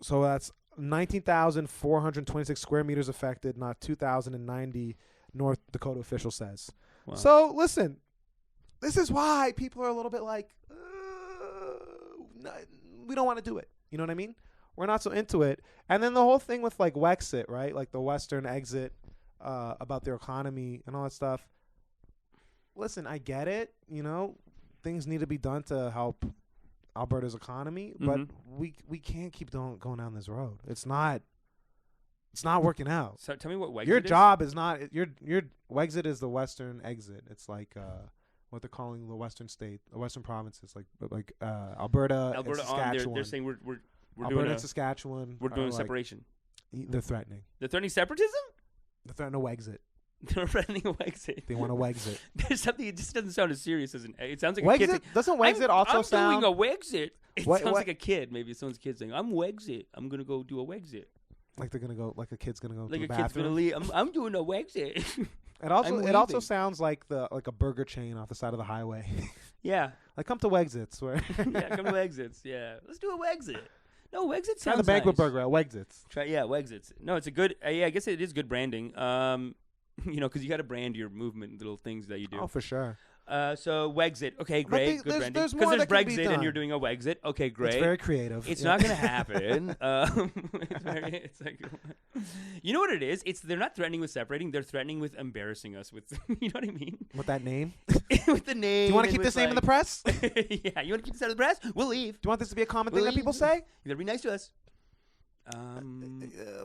So that's 19,426 square meters affected, not 2,090. North Dakota official says. Wow. So listen, this is why people are a little bit like, we don't want to do it. You know what I mean? We're not so into it. And then the whole thing with like Wexit, right? Like the Western exit about their economy and all that stuff. Listen, I get it. You know, things need to be done to help Alberta's economy, but we can't keep going down this road. It's not It's not working out. So tell me what Wexit Your is. job is not your Wexit is the Western exit. It's like what they're calling the Western state, the Western provinces, like Alberta and Saskatchewan. They're saying we're Alberta doing and Saskatchewan. we're doing like, separation. They're threatening. They're threatening separatism. They're threatening a Wexit. They're threatening a Wexit. They want a Wexit. There's something. It just doesn't sound as serious as an. It sounds like Wexit a kid saying, doesn't Wexit also I'm sound? doing a Wexit. It What- sounds what- like a kid. Maybe someone's kid saying, "I'm Wexit. I'm gonna go do a Wexit." Like they're gonna go. Like a kid's gonna go Like to a the kid's gonna bathroom. leave. I'm doing a Wexit. It also I'm it also leaving. sounds like a burger chain off the side of the highway. Yeah. Like come to Wexits where Yeah. Come to Wexits. Yeah. Let's do a Wexit. No, Wexit sounds try the banquet nice. burger at Wexits. Wexits. No, it's a good. Yeah, I guess it is good branding. Because you got to brand your movement, little things that you do. Oh, for sure. So Wexit. Okay, But great. they- Good there's- branding. there's Because more there's that can be Brexit and done. you're doing a Wexit. Okay, great. It's very creative. It's Yeah. not gonna happen. It's like, you know what it is? They're not threatening with separating. They're threatening with embarrassing us with. You know what I mean? With that name. With the name. Do you want to and keep with, this name in the press? Do Yeah, you want to keep this out of the press? We'll leave. you want this to be a common We'll thing that people leave. say? You better be nice to us.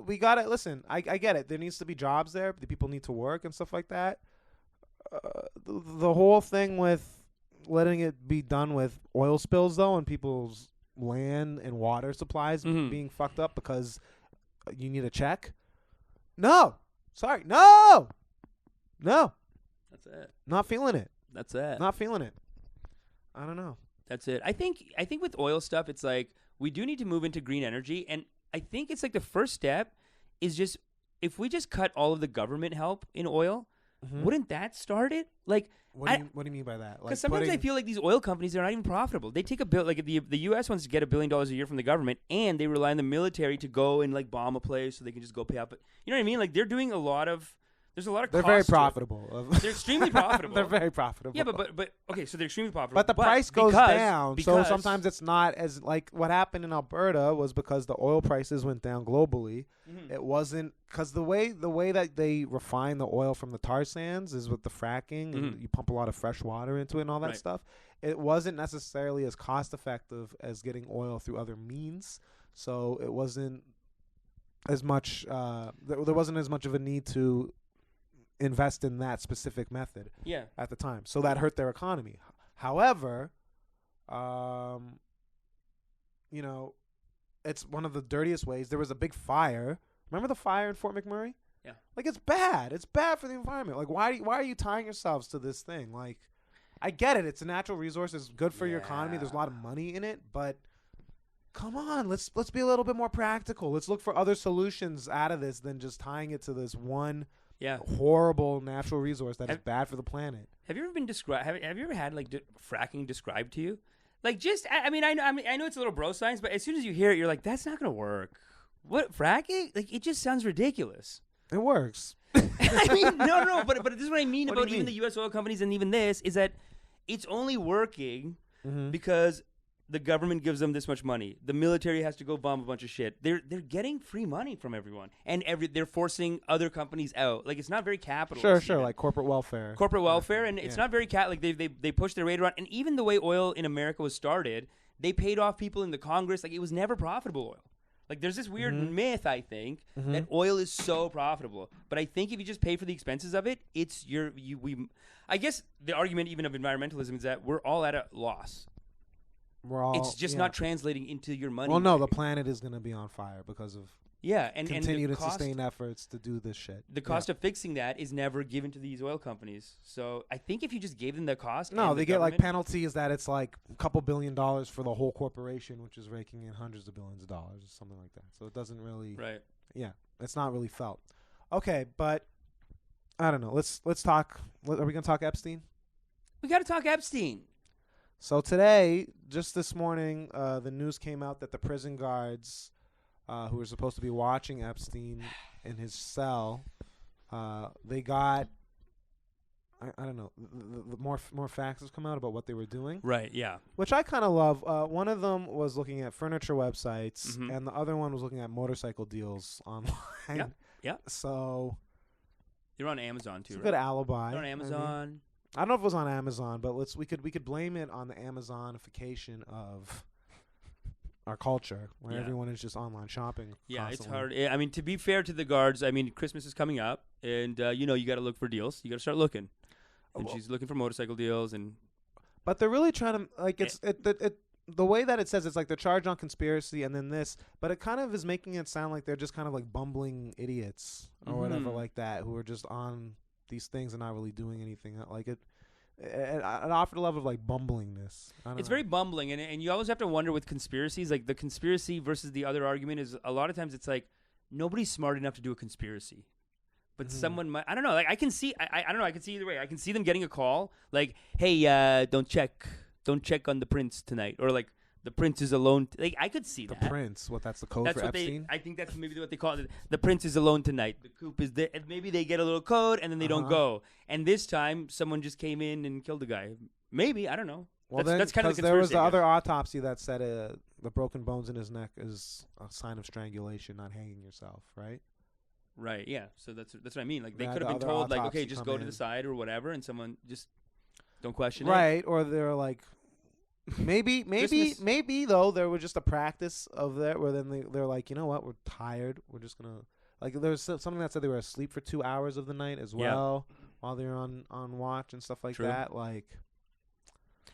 We gotta listen. I get it. There needs to be jobs there. The people need to work and stuff like that. The whole thing with letting it be done with oil spills though, and people's land and water supplies Mhm. being fucked up because you need a check. No, sorry, no. That's it. Not feeling it. That's it. Not feeling it. I don't know. That's it. I think with oil stuff, it's like we do need to move into green energy, and I think it's like the first step is just if we just cut all of the government help in oil, wouldn't that start it? Like, What do you mean by that? because sometimes I feel like these oil companies are not even profitable. They take like the U.S. wants to get $1 billion a year from the government, and they rely on the military to go and like bomb a place so they can just go pay out. But you know what I mean? Like they're doing a lot of. There's a lot of. They're cost very to it. profitable. They're extremely profitable. They're very profitable. Yeah, but okay, so they're extremely profitable. But the price goes down, so because- sometimes it's not as like what happened in Alberta was because the oil prices went down globally. Mhm. It wasn't because the way that they refine the oil from the tar sands is with the fracking, and Mhm. you pump a lot of fresh water into it and all that Right. stuff. It wasn't necessarily as cost effective as getting oil through other means, so it wasn't as much. There wasn't as much of a need to invest in that specific method Yeah. at the time. So that hurt their economy. However, it's one of the dirtiest ways. There was a big fire. Remember the fire in Fort McMurray? Yeah. Like it's bad. It's bad for the environment. Like why are you tying yourselves to this thing? Like I get it. It's a natural resource. It's good for your economy. There's a lot of money in it, but come on, let's be a little bit more practical. Let's look for other solutions out of this than just tying it to this one Yeah. horrible natural resource that is Have- bad for the planet. Have you ever been described? Have you ever had like fracking described to you? Like just, I mean, I know it's a little bro science, but as soon as you hear it, you're like, that's not gonna work. What fracking? Like it just sounds ridiculous. It works. I mean, no, but this is what I mean What do about you even mean? the U.S. oil companies and even this is that it's only working because the government gives them this much money. The military has to go bomb a bunch of shit. They're getting free money from everyone, and they're forcing other companies out. Like it's not very capitalist. Sure, even. like corporate welfare. Corporate welfare, and it's Yeah. not very like they push their rate around. And even the way oil in America was started, they paid off people in the Congress. Like it was never profitable oil. Like there's this weird myth, I think, that oil is so profitable. But I think if you just pay for the expenses of it, it's I guess the argument even of environmentalism is that we're all at a loss. We're all. It's just not translating into your money. Well, no, the making. planet is going to be on fire because of and continued the and cost, sustained efforts to do this shit. the cost of fixing that is never given to these oil companies. So I think if you just gave them the cost, No, and they the get like government- penalties that it's like a couple $1 billion for the whole corporation, which is raking in hundreds of billions of dollars or something like that. So it doesn't really. right. Yeah, it's not really felt. Okay, but I don't know. Let's talk. Are we gonna talk Epstein? We got to talk Epstein. So today, just this morning, the news came out that the prison guards who were supposed to be watching Epstein in his cell, they got. I don't know. The more facts have come out about what they were doing, Right. Yeah. which I kind of love. One of them was looking at furniture websites, Mhm. and the other one was looking at motorcycle deals online. Yeah. So You're on Amazon too, it's a right? good alibi. You're on I mean, Amazon. I don't know if it was on Amazon, but we could blame it on the Amazonification of our culture where Yeah. everyone is just online shopping. Yeah, constantly. it's hard. I mean, to be fair to the guards, I mean, Christmas is coming up, and you know, you got to look for deals. You got to start looking. And Well- she's looking for motorcycle deals, and But they're really trying to like it's the way that it says it's like they're charged on conspiracy and then this, but it kind of is making it sound like they're just kind of like bumbling idiots or whatever Mhm. like that who are just on these things and not really doing anything. Like it offered a level of like bumblingness. I don't it's know. very bumbling. And you always have to wonder with conspiracies, like the conspiracy versus the other argument is a lot of times it's like nobody's smart enough to do a conspiracy. But Mhm. someone might, I don't know, like I can see, I don't know, I can see either way. I can see them getting a call like, hey, don't check on the prince tonight. Or like, the prince is alone. Like, I could see The that. prince. What that's the code That's for what Epstein. I think that's maybe what they call it. The prince is alone tonight. The coop is there. And maybe they get a little code and then they don't go. And this time, someone just came in and killed the guy. Maybe, I don't know. Well, that's kind of the there was conspiracy, the I other guess. autopsy that said the broken bones in his neck is a sign of strangulation, not hanging yourself, right? Right, yeah. So that's what I mean. Like, they Yeah, could the have been other told, like, autopsy okay, just come go to in. the side or whatever, and someone just don't question it. Right, or they're like, maybe Christmas. though there was just a practice of that where then they're like, you know what, we're tired, we're just gonna like there's something that said they were asleep for 2 hours of the night as Yeah. well while they're on watch and stuff like True. that. Like,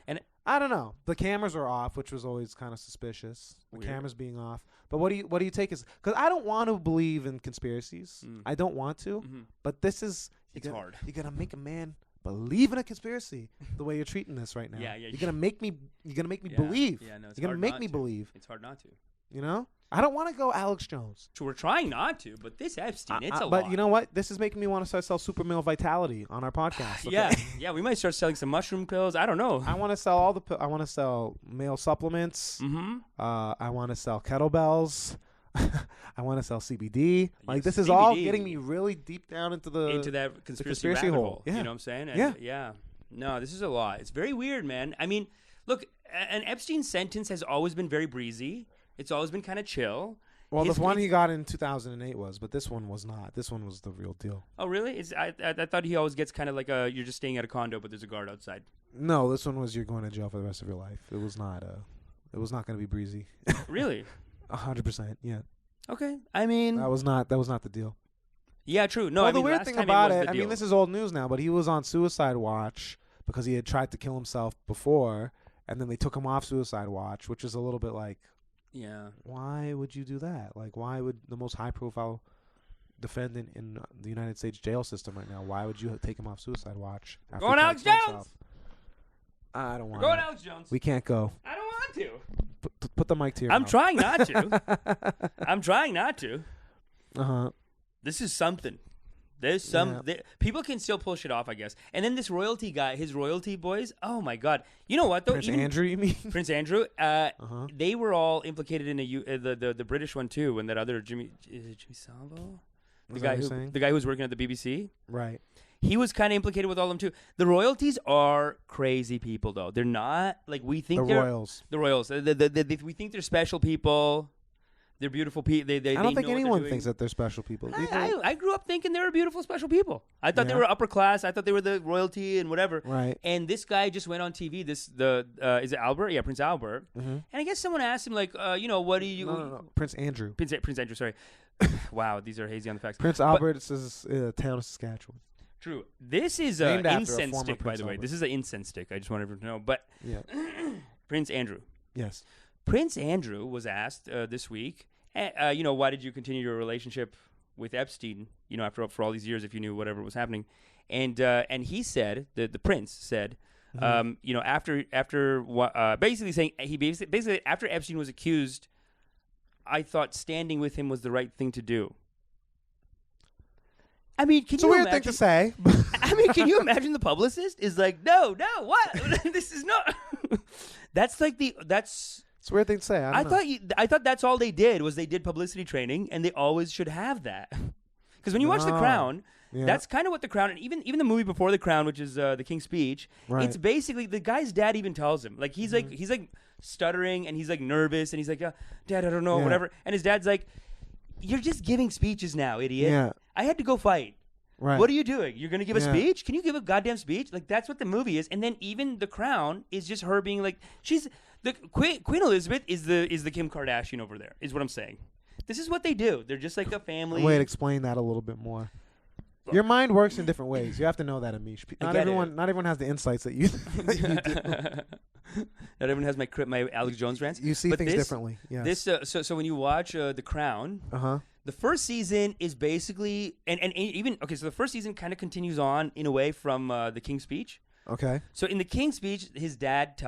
And I don't know, the cameras were off, which was always kind of suspicious. The Weird. cameras being off, but what do you take as because I don't want to believe in conspiracies. Mm. I don't want to, Mhm. but this is It's hard. You're gonna make a man believe in a conspiracy the way you're treating this right now. Yeah, yeah, You're gonna make me Yeah. believe. Yeah, no, it's You're gonna hard make not me to. believe. It's hard not to. You know, I don't want to go Alex Jones. So we're trying not to, but this Epstein, it's a but lot. you know what? This is making me want to start sell super male vitality on our podcast. okay? Yeah, yeah, we might start selling some mushroom pills. I don't know. I want to sell all the. I want to sell male supplements. Mm-hmm. I want to sell kettlebells. I want to sell CBD. Like Yes, this is all CBD. getting me really deep down into That conspiracy conspiracy rabbit hole. hole. Yeah. You know what I'm saying? And, Yeah. yeah. No, this is a lot. It's very weird, man. I mean, look, an Epstein sentence has always been very breezy. It's always been kind of chill. Well, His- the one he got in 2008 was, but this one was not. This one was the real deal. Oh, really? I thought he always gets kind of like you're just staying at a condo, but there's a guard outside. No, this one was you're going to jail for the rest of your life. It was not. It was not going to be breezy. Really? 100%. Yeah, Okay. I mean, that was not. That was not the deal. yeah, true. No, well, I mean, the weird last thing time about was it, the I mean, deal. this is old news now, but he was on suicide watch because he had tried to kill himself before, and then they took him off suicide watch, which is a little bit like, Yeah. why would you do that? Like, why would the most high-profile defendant in the United States jail system right now? Why would you take him off suicide watch? after Going he tried Alex to kill Jones! himself? I don't We're want. going it. Alex Jones. We can't go. I don't want to. Put the mic to your I'm mouth. trying not to. I'm trying not to. Uh-huh. This is something. There's some people can still pull shit off, I guess. And then this royalty guy, his royalty boys. Oh my god! You know what though? Prince Andrew, you mean? Prince Andrew. Uh-huh. They were all implicated in the British one too. And that other Jimmy Savile, Is that what you're saying? the guy who was working at the BBC. Right. He was kind of implicated with all of them too. The royalties are crazy people, though. They're not like we think. The they're royals. The royals. We think they're special people. They're beautiful people. I don't think anyone thinks that they're special people. I grew up thinking they were beautiful, special people. I thought they Yeah. were upper class. I thought they were the royalty and whatever. Right. And this guy just went on TV. Is it Albert? Yeah, Prince Albert. Mm-hmm. And I guess someone asked him like, what do you? No. Prince Andrew. Prince Andrew. Sorry. Wow, these are hazy on the facts. Prince Albert is town of Saskatchewan. True. This is Named an after a incense former stick, by Prince the way. Albert. This is an incense stick. I just want everyone to know. But Yeah. Prince Andrew. Yes. Prince Andrew was asked this week, why did you continue your relationship with Epstein, for all these years if you knew whatever was happening? And he said, the prince said, basically saying, basically after Epstein was accused, I thought standing with him was the right thing to do. I mean, can It's a you weird imagine? thing to say. I mean, can you imagine the publicist is like, no, what? This is not. That's like that's. It's a weird thing to say. I don't know. I thought that's all they did was they did publicity training, and they always should have that. Because when you watch The No. Crown, Yeah. that's kind of what The Crown, and even the movie before The Crown, which is The King's Speech, Right. it's basically the guy's dad even tells him, like he's like stuttering and he's like nervous and he's like, Dad, I don't know, Yeah. whatever, and his dad's like, you're just giving speeches now, idiot. Yeah. I had to go fight. Right. What are you doing? You're going to give a Yeah. speech? Can you give a goddamn speech? Like, that's what the movie is. And then even The Crown is just her being like, she's the Queen Elizabeth is the Kim Kardashian over there, is what I'm saying. This is what they do. They're just like a family. Wait, explain that a little bit more. Your mind works in different ways. You have to know that, Amish. Not everyone has the insights that you do. Not everyone has my Alex Jones rants. You see things differently. Yes. So when you watch The Crown, the first season is basically and even okay. So the first season kind of continues on in a way from the King's Speech. Okay. So in the King's Speech, his dad,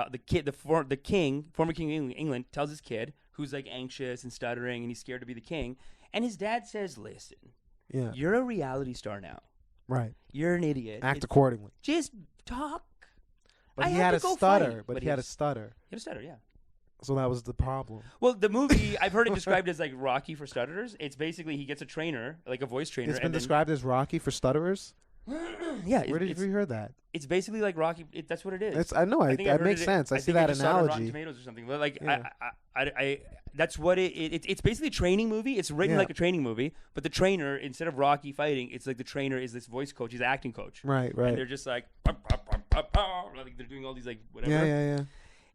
former King of England, tells his kid who's like anxious and stuttering and he's scared to be the king, and his dad says, "Listen, you're a reality star now. Right. You're an idiot. Act accordingly. Just talk." But he had a stutter. But he had a stutter. He had a stutter, yeah. So that was the problem. Well, the movie, I've heard it described as like Rocky for stutterers. It's basically he gets a trainer, like a voice trainer. It's been described as Rocky for stutterers? Yeah. Where did you hear that? It's basically like Rocky. That's what it is. I know. That makes sense. I see that analogy. Rotten Tomatoes or something. But like, I that's what it's basically a training movie. It's written like a training movie, but the trainer, instead of Rocky fighting, it's like the trainer is this voice coach. He's an acting coach. Right. And they're just like, like they're doing all these like whatever. Yeah.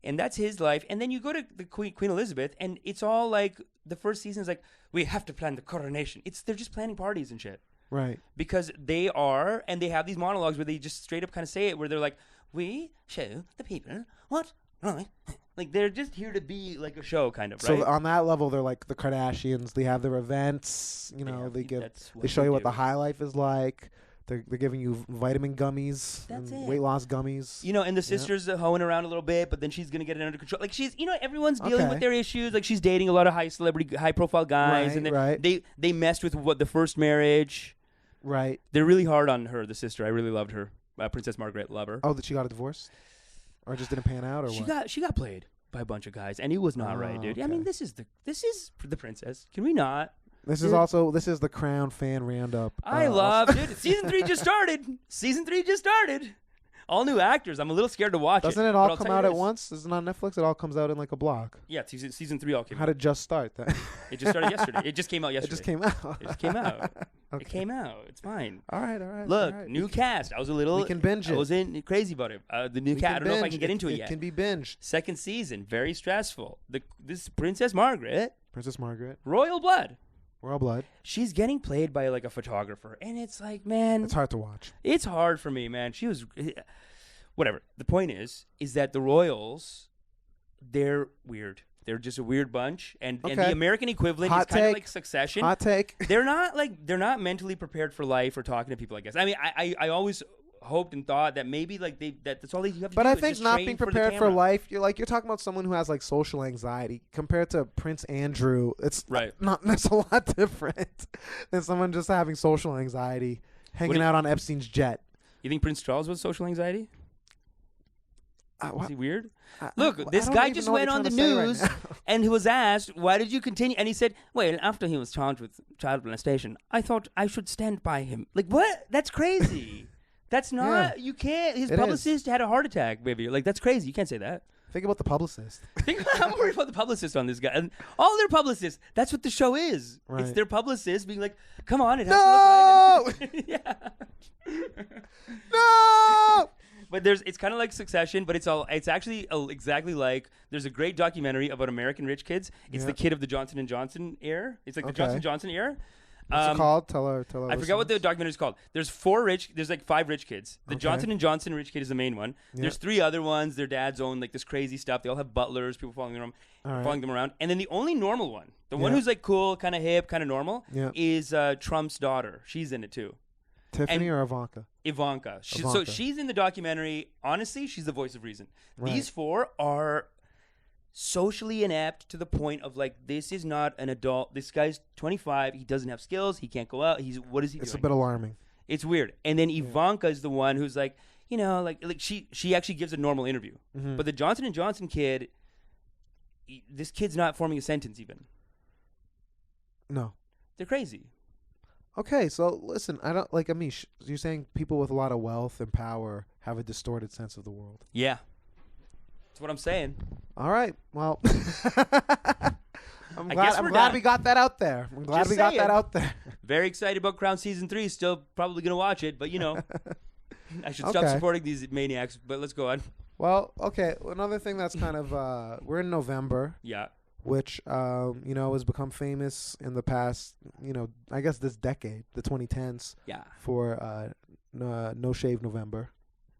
And that's his life. And then you go to the Queen Elizabeth, and it's all like the first season is like, we have to plan the coronation. They're just planning parties and shit. Right. Because they have these monologues where they just straight up kind of say it, where they're like, we show the people what right. Like they're just here to be like a show, kind of, right? So on that level, they're like the Kardashians. They have their events. You know, they show you what the high life is like. They're giving you vitamin gummies, weight loss gummies. You know, and the sister's hoeing around a little bit, but then she's gonna get it under control. Like everyone's dealing with their issues. Like she's dating a lot of high profile guys, and they messed with the first marriage. Right. They're really hard on her, the sister. I really loved her, Princess Margaret. Love her. Oh, that she got a divorce, or just didn't pan out, or what? She got played by a bunch of guys, and it was not right, dude. Okay. I mean, this is the princess. Can we not? This is the Crown fan roundup. I love, dude. Season 3 just started. All new actors. I'm a little scared to watch it. Doesn't it all come out at once? Isn't it on Netflix? It all comes out in like a block. Yeah, season 3 all came out. How did it just start? It just started yesterday. It just came out yesterday. It just came out. Okay. It came out. It's fine. All right. Look, new cast. I was a little. We can binge it. I wasn't crazy about it. The new cast. I don't know if I can get into it yet. It can be binged. Second season, very stressful. This Princess Margaret. Royal blood. She's getting played by like a photographer, and it's like, man, it's hard to watch. It's hard for me, man. She was, whatever. The point is that the royals, they're weird. They're just a weird bunch, and the American equivalent is kind of like Succession. Hot take. They're not mentally prepared for life or talking to people, I guess. I mean, I always hoped and thought that maybe like that's all they have to do. But I think just not train being for the prepared for camera. life, you're talking about someone who has like social anxiety compared to Prince Andrew. It's that's a lot different than someone just having social anxiety, hanging out on Epstein's jet. You think Prince Charles was social anxiety? Is he weird? Look, this don't guy even just know what went you're on the trying to say right news now. and he was asked, why did you continue? And he said, well, after he was charged with child molestation, I thought I should stand by him. Like, what? That's crazy. That's not, you can't. His publicist had a heart attack, baby. Like, that's crazy. You can't say that. Think about the publicist. I'm worried about the publicist on this guy. And all their publicists, that's what the show is. It's Right. their publicist being like, come on, it has to look right. Yeah. No! But it's kind of like Succession, but it's actually exactly like, there's a great documentary about American rich kids. It's the kid of the Johnson & Johnson era. It's like the Johnson & Johnson era. What's it called? Tell her. I forgot what the documentary is called. There's 5 rich kids. The Johnson & Johnson rich kid is the main one. There's 3 other ones. Their dads own like this crazy stuff. They all have butlers, people following them around. And then the only normal one, the one who's like cool, kind of hip, kind of normal, is Trump's daughter. She's in it too. Tiffany or Ivanka? Ivanka. So she's in the documentary. Honestly, she's the voice of reason. Right. These 4 are socially inept to the point of like, this is not an adult. This guy's 25. He doesn't have skills. He can't go out. What is he doing? It's a bit alarming. It's weird. And then Ivanka is the one who's like, you know, like she actually gives a normal interview. Mm-hmm. But the Johnson & Johnson kid, this kid's not forming a sentence even. No. They're crazy. Okay, so listen, I don't like Amish. You're saying people with a lot of wealth and power have a distorted sense of the world. Yeah. That's what I'm saying. All right. Well, I'm guess we're glad done. we got that out there. I'm glad Just we got saying. that out there. Very excited about Crown season 3. Still probably gonna watch it, but I should stop supporting these maniacs. But let's go on. Well, okay. Another thing that's kind of we're in November. Yeah. Which has become famous in the past, I guess this decade, the 2010s. Yeah. For No Shave November.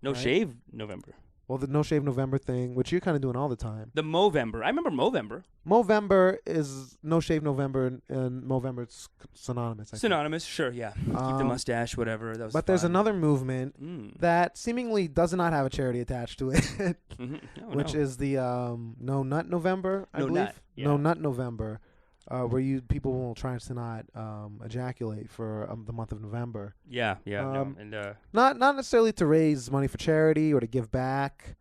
No Shave November. Well, the No Shave November thing, which you're kind of doing all the time. The Movember. I remember Movember. Movember is No Shave November, and Movember it's synonymous. Synonymous, sure, yeah. Keep the mustache, whatever. That was but there's another movement that seemingly does not have a charity attached to it, which is the No Nut November, I believe. Nut, yeah. No Nut November, where people will try to not ejaculate for the month of November. Yeah. Not necessarily to raise money for charity or to give back,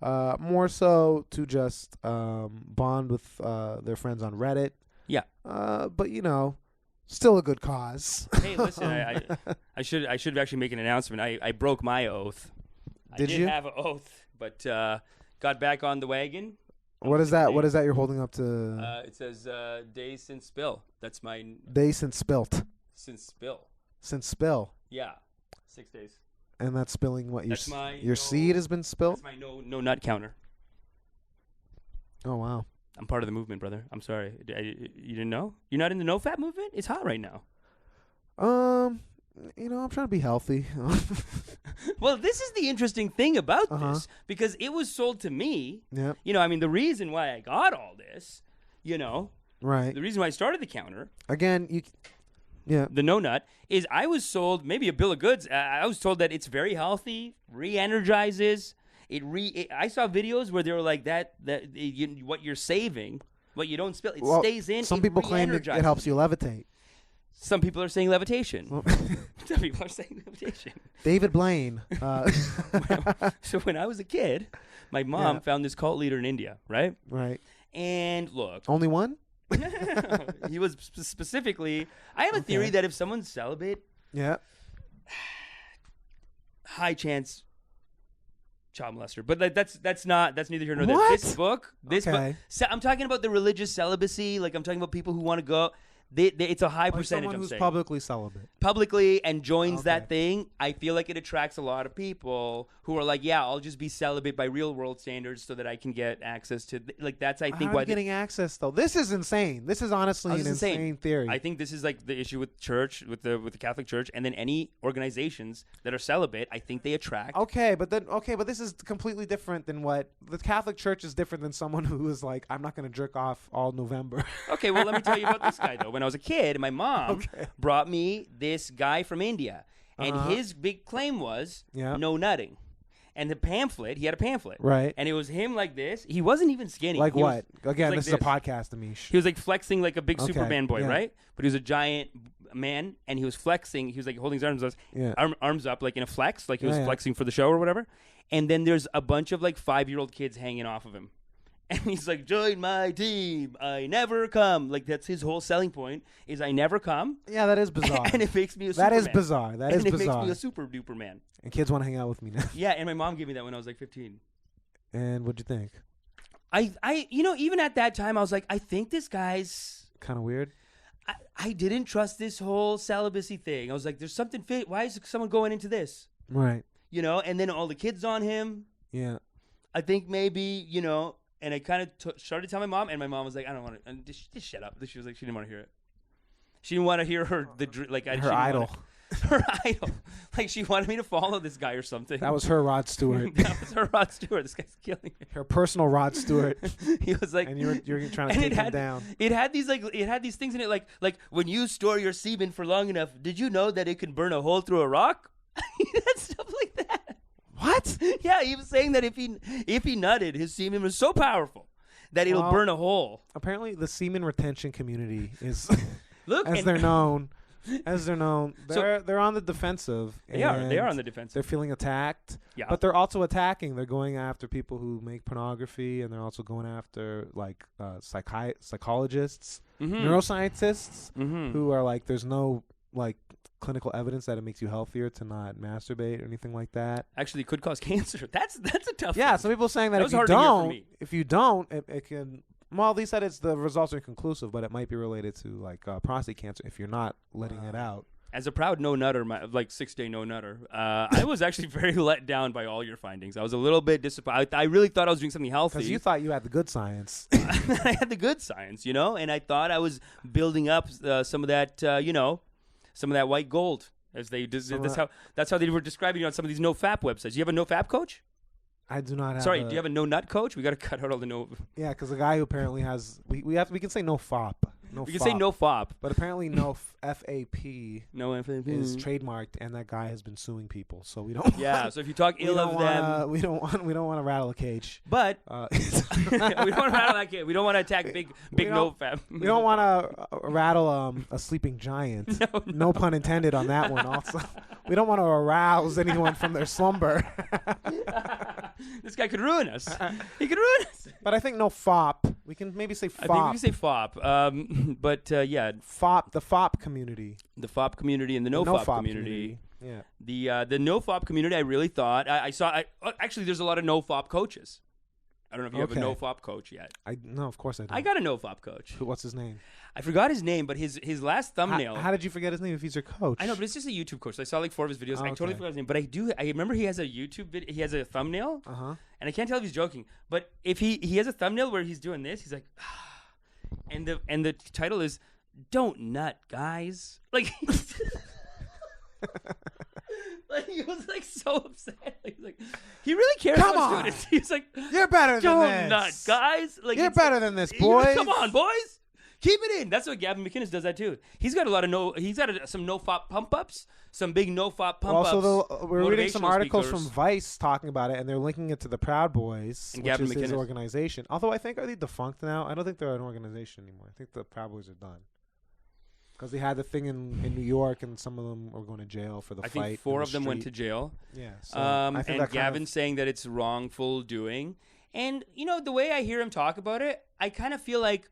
more so to just bond with their friends on Reddit. Yeah. But still a good cause. Hey, listen, I should actually make an announcement. I broke my oath. Did you? I did have an oath, but got back on the wagon. What is that? What is that you're holding up to? It says days since spill. That's my Days since spilt. Since spill. Since spill. Yeah, 6 days. And that's spilling what your your seed has been spilt. That's my no nut counter. Oh wow. I'm part of the movement, brother. I'm sorry. You didn't know? You're not in the no fat movement? It's hot right now. I'm trying to be healthy. Well, this is the interesting thing about this, because it was sold to me. Yeah. The reason why I got all this, right. The reason why I started the counter. Again, the no nut is I was sold maybe a bill of goods. I was told that it's very healthy, re-energizes. I saw videos where they were like what you're saving, what you don't spill, it stays in. Some people claim it helps you levitate. Some people are saying levitation. Some people are saying levitation. David Blaine. So when I was a kid, my mom found this cult leader in India, right? Right. And look. Only one? He was specifically. I have a theory that if someone's celibate, high chance child molester. But that's neither here nor there. What? This book. So I'm talking about the religious celibacy. Like I'm talking about people who want to go. It's a high percentage. Someone who's saying. publicly celibate. Publicly and joins that thing. I feel like it attracts a lot of people who are like, I'll just be celibate by real world standards so that I can get access to that's I think why why getting access though. This is insane. This is honestly an insane theory. I think this is like the issue with church, with the Catholic Church, and then any organizations that are celibate. I think they attract. But this is completely different than what the Catholic Church is different than someone who is like, I'm not going to jerk off all November. Okay, well let me tell you about this guy though. When I was a kid, my mom brought me this guy from India, and his big claim was no nutting. And the pamphlet, he had a pamphlet. Right. And it was him like this. He wasn't even skinny. Like he what? Again, like this is a podcast, Amish. He was like flexing like a big Superman boy, right? But he was a giant man, and he was flexing. He was like holding his arms up like in a flex, like he was flexing for the show or whatever. And then there's a bunch of like 5-year-old kids hanging off of him. And he's like, join my team. I never come. Like, that's his whole selling point is I never come. Yeah, that is bizarre. And it makes me a Superman. That is bizarre. That is bizarre. And it makes me a super duper man. And kids want to hang out with me now. Yeah, and my mom gave me that when I was like 15. And what'd you think? Even at that time, I was like, I think this guy's kind of weird. I didn't trust this whole celibacy thing. I was like, there's something fit. Why is someone going into this? Right. And then all the kids on him. Yeah. I think maybe, and I kind of started telling my mom, and my mom was like, I don't want to, and just shut up. She was like, she didn't want to hear it. She didn't want to hear her idol. Her idol. Like, she wanted me to follow this guy or something. That was her Rod Stewart. That was her Rod Stewart. This guy's killing me. Her personal Rod Stewart. He was like, and you're trying to take him down. It had these things in it, like when you store your semen for long enough, did you know that it can burn a hole through a rock? That stuff like that. What? Yeah, he was saying that if he nutted, his semen was so powerful that it'll burn a hole. Apparently, the semen retention community is, Look, they're known, they're on the defensive. They are on the defensive. They're feeling attacked. Yeah. But they're also attacking. They're going after people who make pornography, and they're also going after psychologists, neuroscientists, who are like, there's no like clinical evidence that it makes you healthier to not masturbate or anything like that. Actually, it could cause cancer. That's a tough. Yeah, one. some people saying that, if you don't, it can. Well, they said the results are inconclusive, but it might be related to like prostate cancer if you're not letting it out. As a proud no nutter, like 6-day no nutter, I was actually very let down by all your findings. I was a little bit disappointed. I really thought I was doing something healthy. Because you thought you had the good science. I had the good science, and I thought I was building up some of that, some of that white gold. As they that's how they were describing it on some of these no fap websites. You have a no fap coach? I do not have. Sorry, do you have a no nut coach? We got to cut out all the no. Yeah, because the guy who apparently has we can say no fop. We can say no fop, but apparently no FAP no FAP is trademarked, and that guy has been suing people. So we don't. Yeah, so if you talk ill of them, we don't want to rattle a cage. But we don't want to rattle that kid. We don't want to attack big no fap. We don't want to rattle a sleeping giant. No pun intended on that one. Also, we don't want to arouse anyone from their slumber. This guy could ruin us. He could ruin us. But I think no fop. We can maybe say fop. I think we can say fop. But yeah, fop, the fop community, the fop community, and the no fop community. Yeah. The no fop community. I really thought I saw. Actually, there's a lot of no fop coaches. I don't know if you have a no fop coach yet. No, of course I don't. I got a no fop coach. What's his name? I forgot his name, but his last thumbnail. How did you forget his name if he's your coach? I know, but it's just a YouTube coach. I saw like 4 of his videos. I totally forgot his name, but I remember he has a YouTube video. He has a thumbnail. And I can't tell if he's joking, but if he has a thumbnail where he's doing this, he's like, and the title is "Don't Nut, Guys." Like, like he was like so upset. Like he really cares about doing it. He's like, "You're better than this. Don't nut, guys. Like you're better than this, boys. Come on, boys." Keep it in. That's what Gavin McInnes does that too. He's got a lot of some no fop pump ups, some big no fop pump ups. Also, we're reading some articles from Vice talking about it, and they're linking it to the Proud Boys, and which Gavin is his McInnes. organization. Although I think are they defunct now? I don't think they're an organization anymore. I think the Proud Boys are done because they had the thing in New York, and some of them were going to jail for the fight. I think 4 of them went to jail. Yeah. So I think and Gavin's saying that it's wrongful doing, and the way I hear him talk about it, I kind of feel like.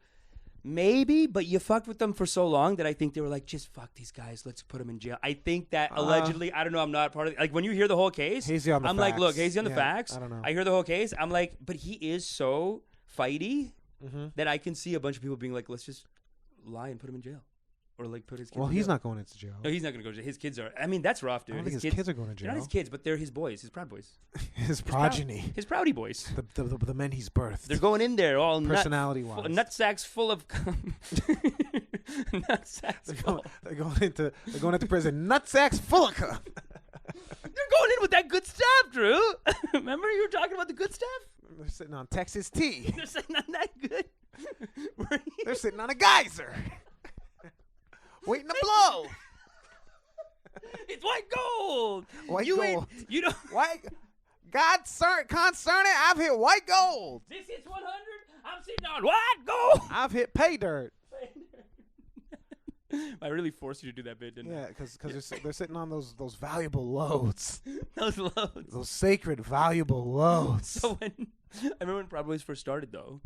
Maybe, but you fucked with them for so long that I think they were like, just fuck these guys. Let's put them in jail. I think that allegedly, I don't know. I'm not part of it. Like when you hear the whole case, hazy on the I'm facts. like, look, hazy on the facts. I don't know. I hear the whole case. I'm like, but he is so fighty that I can see a bunch of people being like, let's just lie and put him in jail. Or like put his kids in he's jail. not going into jail. No, he's not going to go to jail. His kids are. I mean, that's rough, dude. I don't think his kids are going to jail. They're not his kids, but they're his boys, his proud boys. his progeny. His proudy boys. The men he's birthed. They're going in there all personality-wise. Nut sacks full of nut sacks they're going into prison. Nut sacks full of cum. They're going in with that good stuff, Drew. Remember you were talking about the good stuff? They're sitting on Texas tea. They're sitting on that good. They're sitting on a geyser. Waiting to blow. It's white gold. White gold. You know. White. Concerning, I've hit white gold. This is 100. I'm sitting on white gold. I've hit pay dirt. I really forced you to do that bit, didn't I? Yeah, because they're sitting on those valuable loads. Those loads. Those sacred, valuable loads. So I remember when Proud Boys first started, though,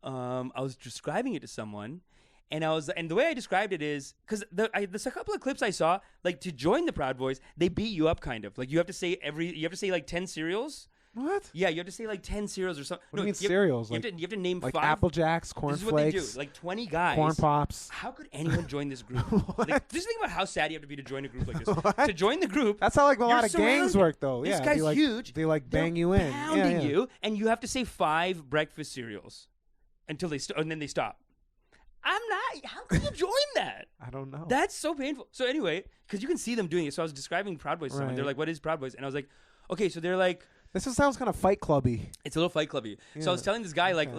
I was describing it to someone. And the way I described it is because there's a couple of clips I saw, like to join the Proud Boys, they beat you up kind of. Like you have to say like 10 cereals. What? Yeah, you have to say like 10 cereals or something. What do you mean cereals? You have to name like 5. Apple Jacks, Corn This is Flakes. what they do. Like 20 guys. Corn Pops. How could anyone join this group? Like, just think about how sad you have to be to join a group like this. What? To join the group. That's how like a lot of surrounded. gangs work, though. This Yeah, guy's huge. They like bang They're you in, pounding you, and you have to say 5 breakfast cereals until and then they stop. I'm not. How can you join that? I don't know. That's so painful. So anyway, because you can see them doing it. So I was describing Proud Boys to someone. They're like, "What is Proud Boys?" And I was like, "Okay, so they're like." This sounds kind of Fight Clubby. It's a little Fight Clubby. Yeah. So I was telling this guy like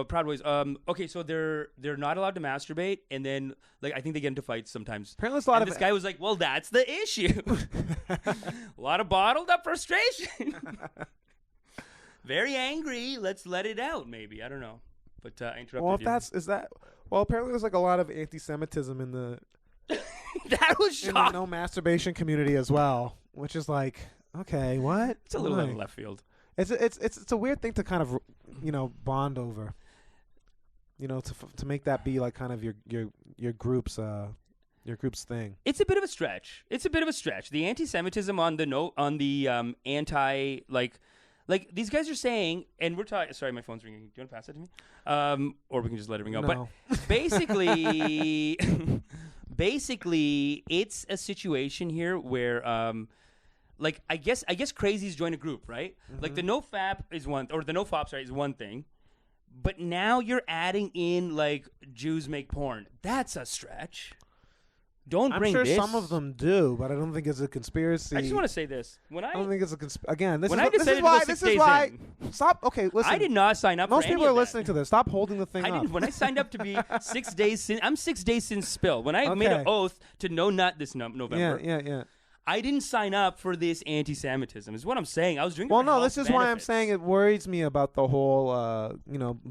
Proud Boys. Okay, so they're not allowed to masturbate, and then like I think they get into fights sometimes. Apparently, there's a lot of this guy was like, "Well, that's the issue. A lot of bottled up frustration. Very angry. Let's let it out. Maybe I don't know." But I interrupted you. Well, apparently there's like a lot of anti-Semitism in the that was in shocking. the no masturbation community as well, which is like, okay, what? It's a little out of left field. It's a weird thing to kind of bond over. To make that be like kind of your group's thing. It's a bit of a stretch. The anti-Semitism on the anti Like these guys are saying, and we're talking. Sorry, my phone's ringing. Do you want to pass it to me? Or we can just let it ring out. No. But basically, basically, it's a situation here where, like I guess crazies join a group, right? Like the NoFap is one, or the NoFop, sorry, is one thing. But now you're adding in like Jews make porn. That's a stretch. Don't I'm bring sure this. some of them do, but I don't think it's a conspiracy. I just want to say this. When I don't think it's a again. This when is I this decided is to why. go 6 This days is why. in, Stop. Okay, listen. I did not sign up. Most for any people are of that. listening to this. Stop holding the thing I up. didn't. When I signed up to be 6 days since, I'm 6 days since spill. When I made Okay. an oath to no nut this November, Yeah. I didn't sign up for this anti-Semitism. Is what I'm saying. I was drinking. Well, for no, health this is why I'm benefits. saying it worries me about the whole,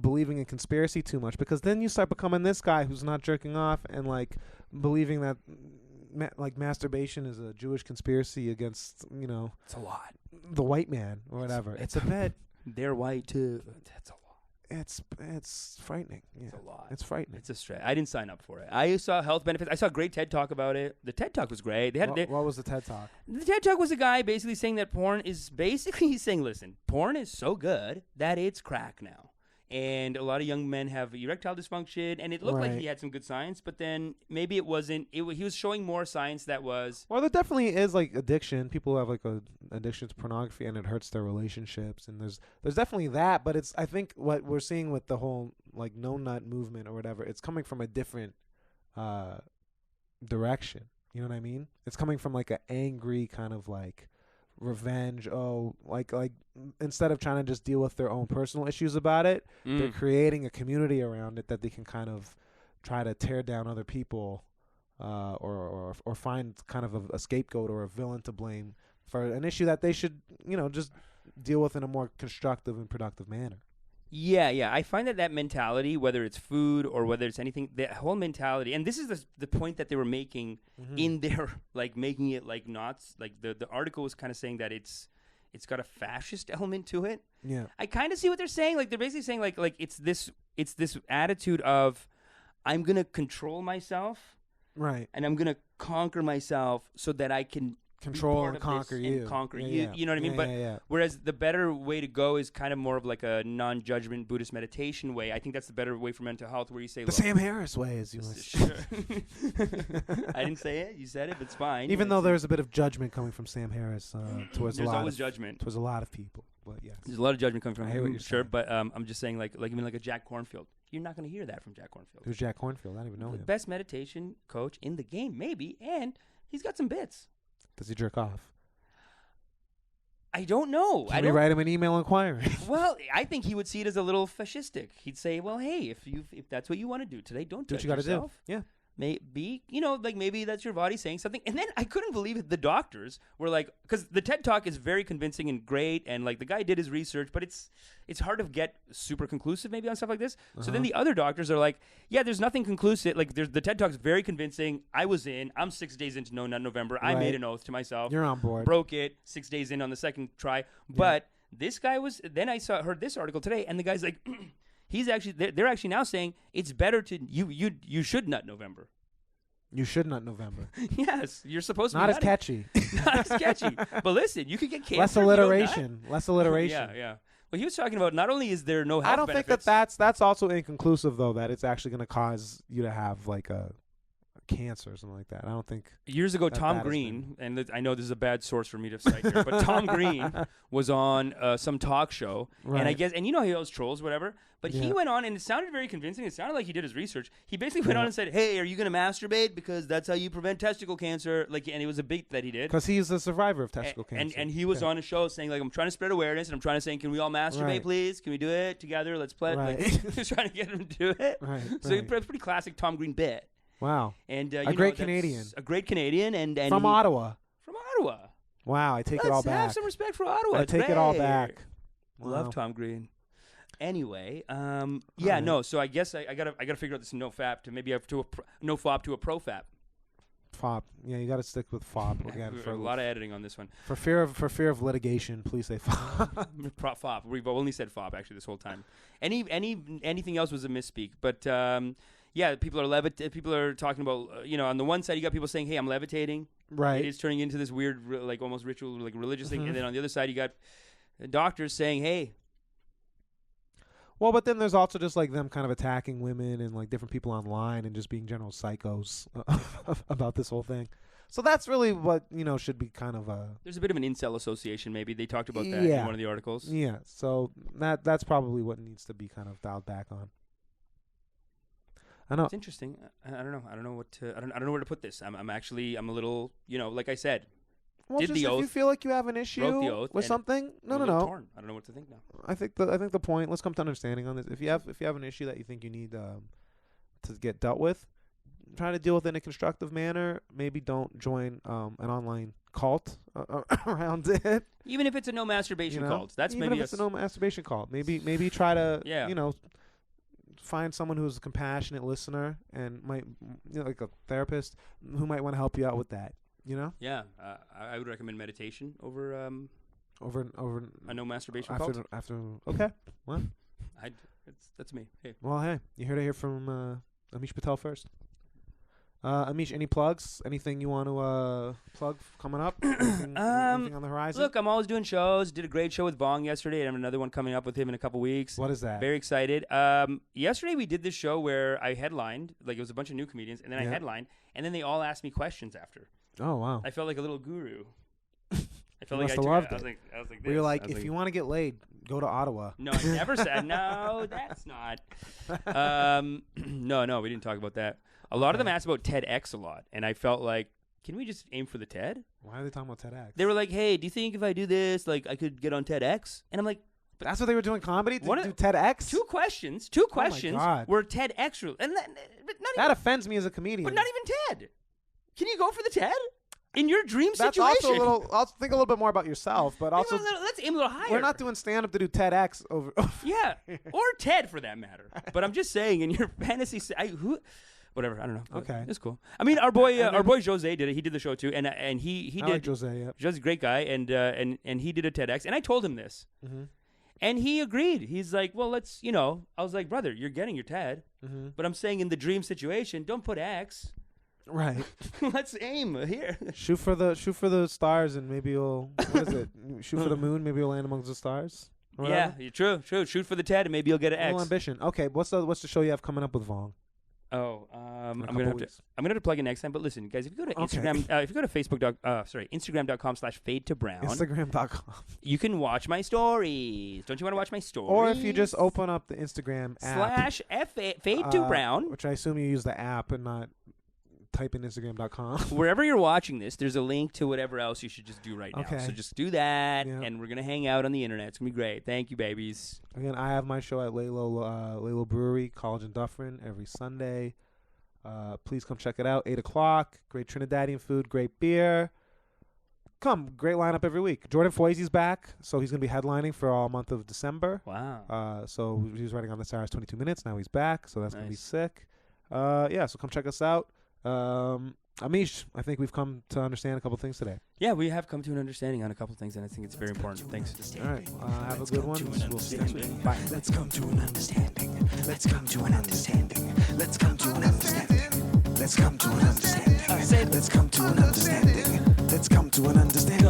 believing in conspiracy too much, because then you start becoming this guy who's not jerking off and like believing that like masturbation is a Jewish conspiracy against It's a lot. the white man or whatever. It's a bit. They're white too. That's a lot. It's frightening. Yeah. It's a lot. It's frightening. It's a stretch. I didn't sign up for it. I saw health benefits. I saw a great TED Talk about it. The TED Talk was great. They had What was the TED Talk? the TED Talk was a guy basically saying that porn is basically he's saying, listen, porn is so good that it's crack now. And a lot of young men have erectile dysfunction, and it looked like Right. he had some good science, but then maybe it wasn't. He was showing more science that was. Well, there definitely is like addiction. People have like a addiction to pornography, and it hurts their relationships. And there's definitely that. But it's I think what we're seeing with the whole like no nut movement or whatever, it's coming from a different direction. You know what I mean? It's coming from like an angry kind of like revenge. Like instead of trying to just deal with their own personal issues about it, they're creating a community around it that they can kind of try to tear down other people, or find kind of a scapegoat or a villain to blame for an issue that they should just deal with in a more constructive and productive manner. Yeah. I find that mentality, whether it's food or whether it's anything, the whole mentality, and this is the point that they were making in their, like, making it like not, like the article was kind of saying that it's got a fascist element to it. Yeah. I kind of see what they're saying. Like, they're basically saying like it's this attitude of I'm going to control myself. Right. And I'm going to conquer myself so that I can Control part and of conquer this you. and conquer Yeah, you. yeah. You know what I mean? Yeah, But yeah. whereas the better way to go is kind of more of like a non-judgment Buddhist meditation way. I think that's the better way for mental health, where you say, The look, Sam Harris way, as you this like. is sure. I didn't say it. You said it. But it's fine. Even though there's a bit of judgment coming from Sam Harris towards there's a lot always of judgment. towards a lot of people, but yes. There's a lot of judgment coming from I hear what him, you're sure. saying. But I'm just saying, like even like a Jack Cornfield. You're not going to hear that from Jack Cornfield. Who's Jack Cornfield? I don't even know The him. best meditation coach in the game, maybe, and he's got some bits. Does he jerk off? I don't know. Can we write him an email inquiring? Well, I think he would see it as a little fascistic. He'd say, "Well, hey, if that's what you want to do today, don't Do what judge you got to do. yourself. Yeah. Maybe like maybe that's your body saying something." And then I couldn't believe it. The doctors were like, because the TED Talk is very convincing and great, and like the guy did his research, but it's hard to get super conclusive maybe on stuff like this. So then the other doctors are like, "Yeah, there's nothing conclusive. Like the TED Talk is very convincing. I'm 6 days into No Nut November. I Right. made an oath to myself. You're on board. Broke it 6 days in on the second try, but." This guy was. Then I heard this article today, and the guy's like, he's actually. They're actually now saying it's better to you should nut November. You should not November. Yes, you're supposed to. Not be as nutting. catchy. Not as catchy. But listen, you could get cancer. Less if you don't nut. alliteration. Less alliteration. Yeah. Well, he was talking about not only is there no health I don't think benefits, that's also inconclusive though. That it's actually going to cause you to have like a cancer or something like that. I don't think. years ago, that Tom has Green, and I know this is a bad source for me to cite here, but Tom Green was on some talk show, and I Right. guess, and you know he always trolls, whatever, but he Yeah. went on, and it sounded very convincing. It sounded like he did his research. He basically went on and said, "Hey, are you going to masturbate because that's how you prevent testicle cancer?" Like, and it was a big that he did. Because he's a survivor of testicle And cancer. he was on a show saying, like, I'm trying to spread awareness, and I'm trying to say, can we all masturbate, Right. please? Can we do it together? Let's play. Right. Like, he's trying to get him to do it. Right. So right. it's a pretty classic Tom Green bit. Wow. And A you know, great that's Canadian. a great Canadian, and From he- Ottawa. From Ottawa. Wow. I take it all Let's have back. some respect for Ottawa. I It's take it all rare. back. Love Wow. Tom Green. Anyway, yeah, right. no. So I guess I gotta figure out this no fap to maybe have to no fop to a pro fap. Fop. Yeah, you got to stick with fop again A lot of editing on this one. for fear of litigation. Please say fop. Fop. We've only said fop actually this whole time. Anything else was a misspeak. But yeah, people are talking about on the one side you got people saying, "Hey, I'm levitating." Right. It is turning into this weird like almost ritual like religious thing, and then on the other side you got doctors saying, hey. Well, but then there's also just like them kind of attacking women and like different people online and just being general psychos about this whole thing. So that's really what, should be kind of a... There's a bit of an incel association, maybe. They talked about that Yeah. in one of the articles. Yeah, so that's probably what needs to be kind of dialed back on. I know. It's interesting. I don't know. I don't know where to put this. I'm a little, like I said, Well, did just the if you oath, feel like you have an issue wrote the oath, with and something, I'm a little no. torn. I don't know what to think now. I think the point. Let's come to understanding on this. If you have an issue that you think you need to get dealt with, try to deal with it in a constructive manner. Maybe don't join an online cult around it. Even if it's a no masturbation cult, that's even maybe if it's a no masturbation cult. Maybe try to find someone who's a compassionate listener and might like a therapist who might want to help you out with that. Yeah, I would recommend meditation over over a no masturbation cult. After okay, well, that's me. Hey, well, hey, you heard it here from Amish Patel first. Amish, any plugs? Anything you want to plug coming up? Anything on the horizon? Look, I'm always doing shows. Did a great show with Bong yesterday, and I have another one coming up with him in a couple weeks. What is that? Very excited. Yesterday we did this show where I headlined, like it was a bunch of new comedians, and then I headlined, and then they all asked me questions after. Oh wow! I felt like a little guru. I felt You like must have loved I was it. like, this. Where you're like, if you want to get laid, go to Ottawa. No, I never said no. That's not. No, we didn't talk about that. A lot of them asked about TEDx a lot, and I felt like, can we just aim for the TED? Why are they talking about TEDx? They were like, hey, do you think if I do this, like, I could get on TEDx? And I'm like, that's what they were doing comedy? To What do a- TEDx? two questions God. were TEDx, and That offends me as a comedian. but not even TED. Can you go for the TED in your dream That's situation? also a little. I'll think a little bit more about yourself, but also Let's aim a little higher. we're not doing stand up to do TEDx over. Yeah, or TED for that matter. But I'm just saying, in your fantasy, whatever. I don't know. But Okay. it's cool. I mean, our boy Jose did it. He did the show too, and he I did. like Jose. Yeah. Jose's a great guy, and he did a TEDx, and I told him this, and he agreed. He's like, well, let's, I was like, brother, you're getting your TED, but I'm saying in the dream situation, don't put X. Right. Let's aim here. Shoot for the stars, and maybe you'll. What is it? Shoot for the moon. Maybe you'll land amongst the stars. Or Yeah, whatever? true. Shoot for the TED, and maybe you'll get an A little X. ambition. Okay, what's the show you have coming up with Vong? Oh, I'm In a gonna have couple to. weeks. I'm gonna have to plug it next time. But listen, guys, if you go to Okay. Instagram, if you go to Instagram.com/fade2brown, Instagram.com. you can watch my stories. Don't you want to watch my stories? Or if you just open up the Instagram app /fade2brown. which I assume you use the app and not type in Instagram.com. Wherever you're watching this, there's a link to whatever else you should just do right now. Okay. So just do that, Yeah. and we're gonna hang out on the internet. It's gonna be great. Thank you, babies. Again, I have my show at Lalo Brewery, College and Dufferin, every Sunday. Please come check it out. 8 o'clock. Great Trinidadian food, great beer. Come, great lineup every week. Jordan Foisey's back, so he's going to be headlining for all month of December. Wow. So he was writing on this hour's 22 minutes. Now he's back, so that's going to be Nice. sick. So come check us out. Amish, I think we've come to understand a couple things today. Yeah, we have come to an understanding on a couple things, and I think it's very important. Thanks. All right. Have a good one. We'll see you next week. Bye. Let's come to an understanding. Let's come to an understanding. Let's come to an understanding. Let's come to an understanding. I said, let's come to an understanding. Let's come to an understanding.